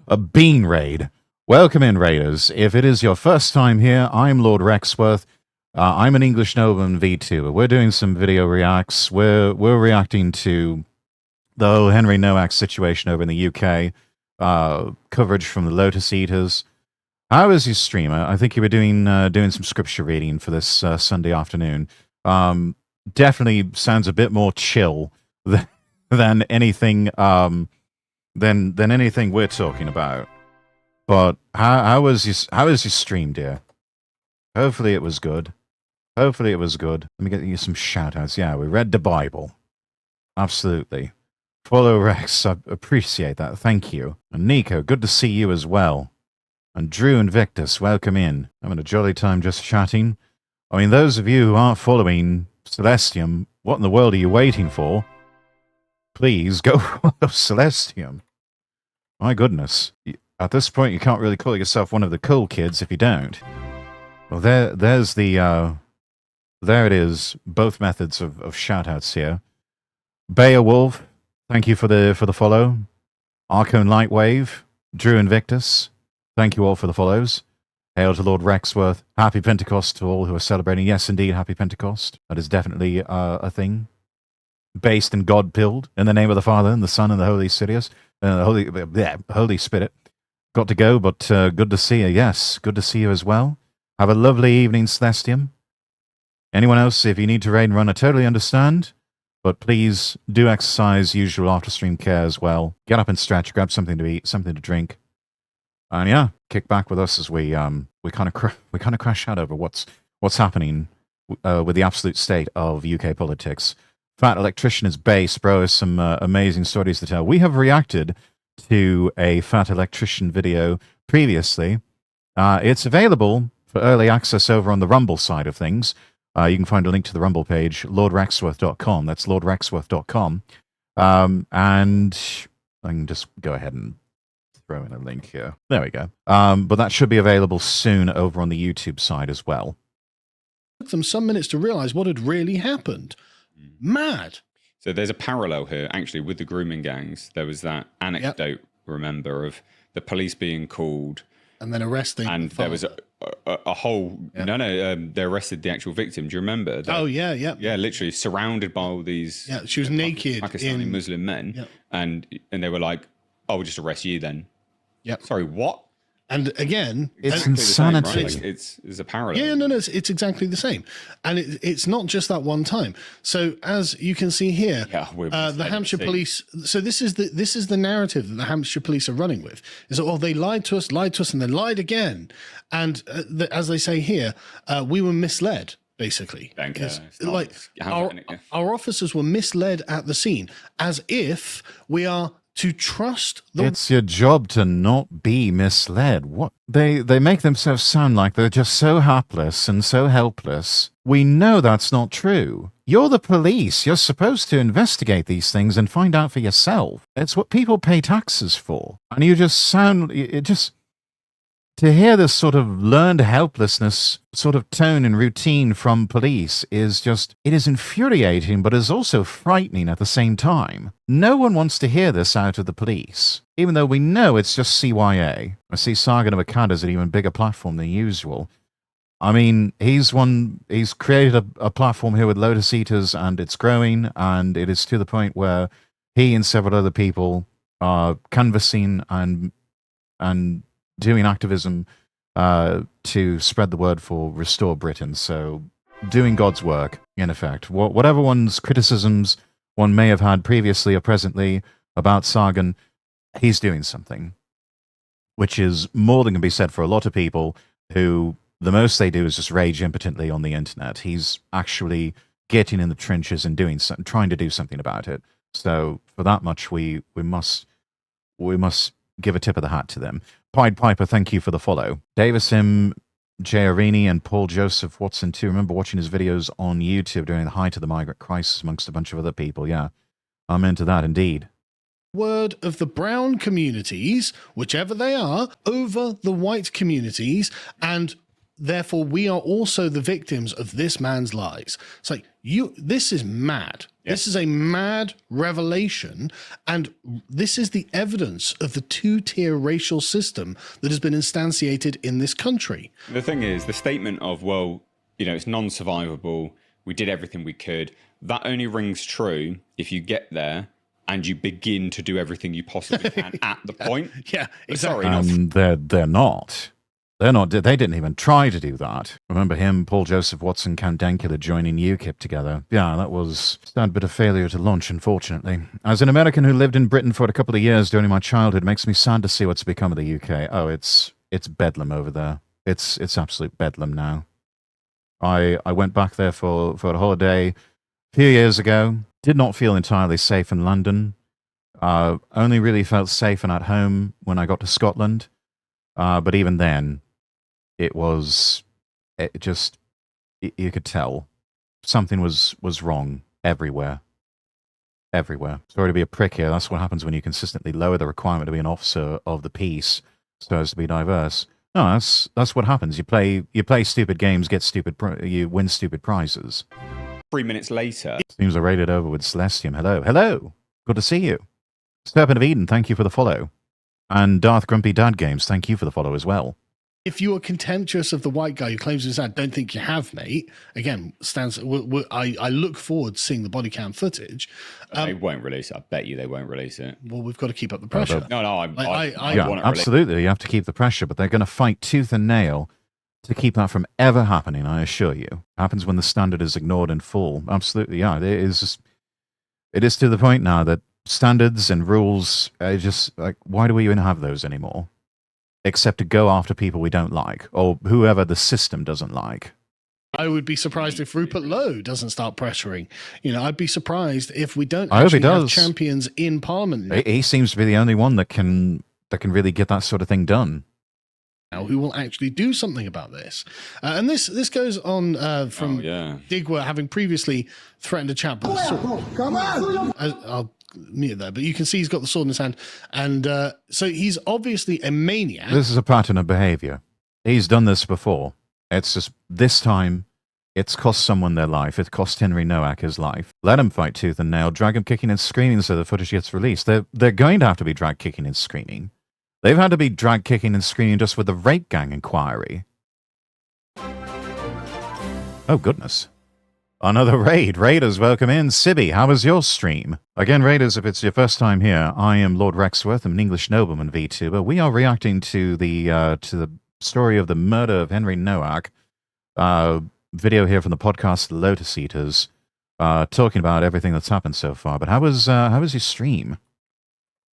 A bean raid. Welcome in, Raiders. If it is your first time here, I'm Lord Rexworth. I'm an English nobleman Vtuber. We're doing some video reacts. We're reacting to the whole Henry Nowak situation over in the UK. Coverage from the Lotus Eaters. How is your streamer? I think you were doing some scripture reading for this Sunday afternoon. Definitely sounds a bit more chill than anything than anything we're talking about. But how was your stream, dear? Hopefully it was good. Hopefully it was good. Let me get you some shout outs. Yeah, we read the Bible. Absolutely. Follow Rex, I appreciate that. Thank you. And Nico, good to see you as well. And Drew and Victus, welcome in. Having a jolly time just chatting. I mean, those of you who aren't following Celestium, what in the world are you waiting for? Please go follow Celestium. My goodness. At this point, you can't really call yourself one of the cool kids if you don't. Well, there's the, there it is. Both methods of shout-outs here. Beowulf, thank you for the follow. Arcone Lightwave, Drew Invictus, thank you all for the follows. Hail to Lord Rexworth. Happy Pentecost to all who are celebrating. Yes, indeed, happy Pentecost. That is definitely a thing. Based and God-pilled. In the name of the Father, and the Son, and the Holy Spirit. Holy Spirit. Got to go, but good to see you. Yes, good to see you as well. Have a lovely evening, Celestium. Anyone else, if you need to raid and run, I totally understand. But please do exercise usual after-stream care as well. Get up and stretch, grab something to eat, something to drink. And yeah, kick back with us as we kind of crash out over what's happening with the absolute state of UK politics. Fat Electrician is base, bro. Has some amazing stories to tell. We have reacted to a Fat Electrician video previously. It's available for early access over on the Rumble side of things. You can find a link to the Rumble page, lordrexworth.com. That's lordrexworth.com. And I can just go ahead and throw in a link here. There we go. But that should be available soon over on the YouTube side as well. It took them some minutes to realize what had really happened. Mad. So there's a parallel here, actually, with the grooming gangs. There was that anecdote, remember, of the police being called. And then arresting. And there was a whole... Yeah. No, they arrested the actual victim. Do you remember? Yeah. Yeah, literally surrounded by all these... Yeah, she was naked. Pakistani Muslim men. Yeah. And they were like, oh, we'll just arrest you then. Yep. Sorry, what? And again, it's Exactly the same, right? insanity. Like, it's a parallel. yeah, no, it's exactly the same, and it's not just that one time. So as you can see here, the Hampshire police. So this is the narrative that the Hampshire police are running with. Is that, they lied to us, and then lied again, and as they say here, we were misled. Basically, like our officers were misled at the scene, as if we are to trust the... It's your job to not be misled. What they make themselves sound like they're just so hapless and so helpless. We know that's not true. You're the police. You're supposed to investigate these things and find out for yourself. It's what people pay taxes for. And you just sound... To hear this sort of learned helplessness sort of tone and routine from police is just, it is infuriating, but is also frightening at the same time. No one wants to hear this out of the police, even though we know it's just CYA. I see Sagan of Akkad as an even bigger platform than usual. I mean, he's created a platform here with Lotus Eaters, and it's growing, and it is to the point where he and several other people are canvassing and doing activism to spread the word for Restore Britain. So doing God's work, in effect. Whatever one's criticisms one may have had previously or presently about Sagan, he's doing something, which is more than can be said for a lot of people who the most they do is just rage impotently on the internet. He's actually getting in the trenches and doing something, trying to do something about it. So for that much, we must give a tip of the hat to them. Pied Piper, thank you for the follow. Davisim, Jay Arini, and Paul Joseph Watson too. Remember watching his videos on YouTube during the height of the migrant crisis amongst a bunch of other people. Yeah, I'm into that indeed. Word of the brown communities, whichever they are, over the white communities, and therefore we are also the victims of this man's lies. It's like, this is mad. Yeah. This is a mad revelation, and this is the evidence of the two-tier racial system that has been instantiated in this country. The thing is, the statement of, it's non-survivable, we did everything we could, that only rings true if you get there and you begin to do everything you possibly can at the point. Yeah, exactly. And they're not. They're not. They didn't even try to do that. Remember him, Paul Joseph Watson, Count Dankula joining UKIP together. Yeah, that was a sad bit of failure to launch, unfortunately. As an American who lived in Britain for a couple of years during my childhood, it makes me sad to see what's become of the UK. Oh, it's bedlam over there. It's absolute bedlam now. I went back there for a holiday a few years ago. Did not feel entirely safe in London. Only really felt safe and at home when I got to Scotland. But even then, you could tell something was wrong everywhere. Everywhere. Sorry to be a prick here. That's what happens when you consistently lower the requirement to be an officer of the peace so as to be diverse. No, that's what happens. You play stupid games, you win stupid prizes. 3 minutes later, seems I raided over with Celestium. Hello. Good to see you. Serpent of Eden, thank you for the follow. And Darth Grumpy Dad Games, thank you for the follow as well. If you are contemptuous of the white guy who claims his dad, don't think you have, mate. Again, I look forward to seeing the body cam footage. They won't release it. I bet you they won't release it. Well, we've got to keep up the pressure. I want it absolutely. You have to keep the pressure, but they're going to fight tooth and nail to keep that from ever happening, I assure you. It happens when the standard is ignored in full. Absolutely, yeah. It is to the point now that standards and rules are just like, why do we even have those anymore? Except to go after people we don't like, or whoever the system doesn't like. I would be surprised if Rupert Lowe doesn't start pressuring. I'd be surprised if we don't actually have champions in Parliament. He seems to be the only one that can really get that sort of thing done. Now, who will actually do something about this? And this goes on from Digwa having previously threatened a chap with a sword. Come on! I'll mute there, but you can see he's got the sword in his hand, and so he's obviously a maniac. This is a pattern of behavior. He's done this before. It's just this time it's cost someone their life. It cost Henry Nowak his life. Let him fight tooth and nail, drag him kicking and screaming so the footage gets released. They're going to have to be drag kicking and screaming. They've had to be drag kicking and screaming just with the rape gang inquiry. Oh, goodness. Another raid. Raiders, welcome in. Sibby, how was your stream? Again, Raiders, if it's your first time here, I am Lord Rexworth. I'm an English nobleman VTuber. We are reacting to the story of the murder of Henry Nowak. Video here from the podcast Lotus Eaters, talking about everything that's happened so far. But how was your stream?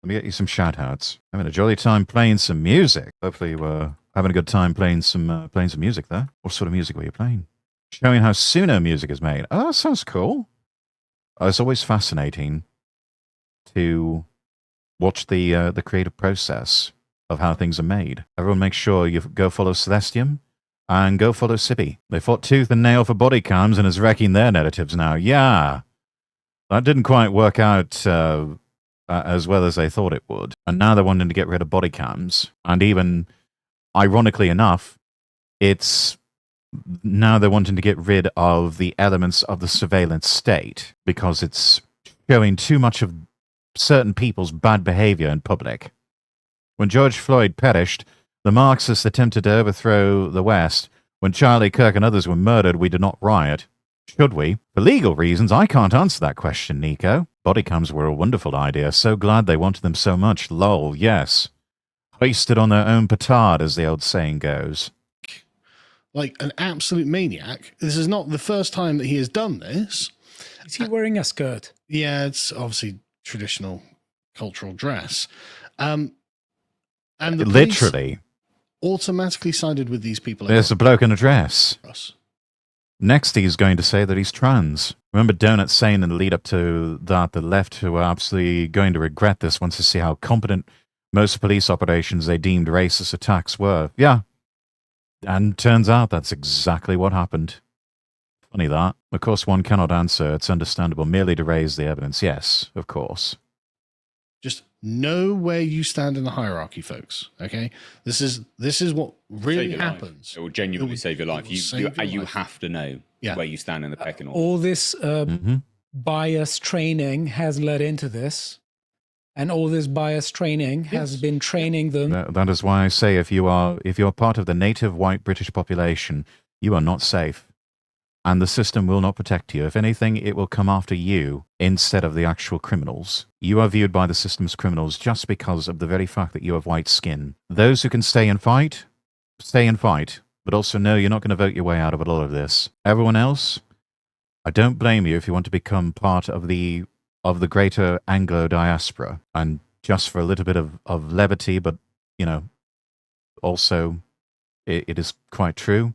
Let me get you some shout-outs. Having a jolly time playing some music. Hopefully you were having a good time playing some music there. What sort of music were you playing? Showing how Suno music is made. Oh, that sounds cool. It's always fascinating to watch the creative process of how things are made. Everyone make sure you go follow Celestium and go follow Sibby. They fought tooth and nail for body cams and is wrecking their narratives now. Yeah. That didn't quite work out as well as they thought it would. And now they're wanting to get rid of body cams. And even, ironically enough, now they're wanting to get rid of the elements of the surveillance state because it's showing too much of certain people's bad behavior in public. When George Floyd perished, the Marxists attempted to overthrow the West. When Charlie Kirk and others were murdered, we did not riot. Should we? For legal reasons, I can't answer that question, Nico. Body cams were a wonderful idea. So glad they wanted them so much. Lol, yes. Hoisted on their own petard, as the old saying goes. Like an absolute maniac. This is not the first time that he has done this. Is he wearing a skirt? Yeah, it's obviously traditional cultural dress. And the literally automatically sided with these people. There's a bloke in a dress. Next, he's going to say that he's trans. Remember Donut saying in the lead up to that, the left who are absolutely going to regret this once they see how competent most police operations they deemed racist attacks were. Yeah. And turns out that's exactly what happened. Funny that. Of course, one cannot answer. It's understandable merely to raise the evidence. Yes, of course. Just know where you stand in the hierarchy, folks. Okay? This is what really happens. It will genuinely save your life. You have to know where you stand in the pecking order. All this bias training has led into this. And all this bias training has been training them. That is why I say if you're part of the native white British population, you are not safe. And the system will not protect you. If anything, it will come after you instead of the actual criminals. You are viewed by the system as criminals just because of the very fact that you have white skin. Those who can stay and fight, but also know you're not going to vote your way out of all of this. Everyone else, I don't blame you if you want to become part of the greater Anglo diaspora. And just for a little bit of levity, but, also it is quite true.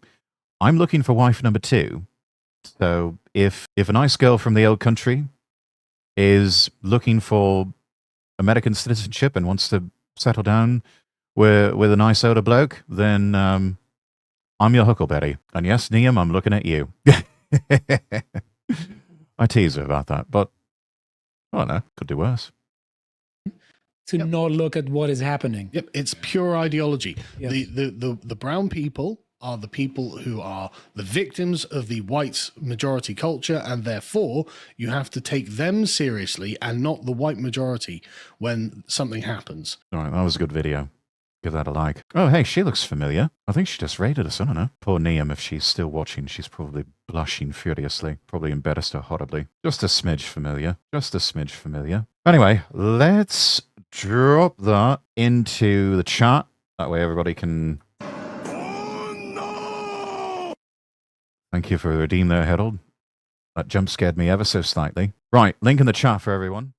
I'm looking for wife number 2. So if a nice girl from the old country is looking for American citizenship and wants to settle down with a nice older bloke, then I'm your huckleberry. And yes, Niam, I'm looking at you. I tease her about that, but I don't know, could do worse. To not look at what is happening. Yep, it's pure ideology. Yes. The brown people are the people who are the victims of the white majority culture, and therefore you have to take them seriously and not the white majority when something happens. All right, that was a good video. Give that a like. Oh, hey, she looks familiar. I think she just raided us. I don't know. Poor Niam, if she's still watching, she's probably blushing furiously. Probably embarrassed her horribly. Just a smidge familiar. Just a smidge familiar. Anyway, let's drop that into the chat. That way everybody can... Thank you for the redeem there, Harold. That jump scared me ever so slightly. Right, link in the chat for everyone.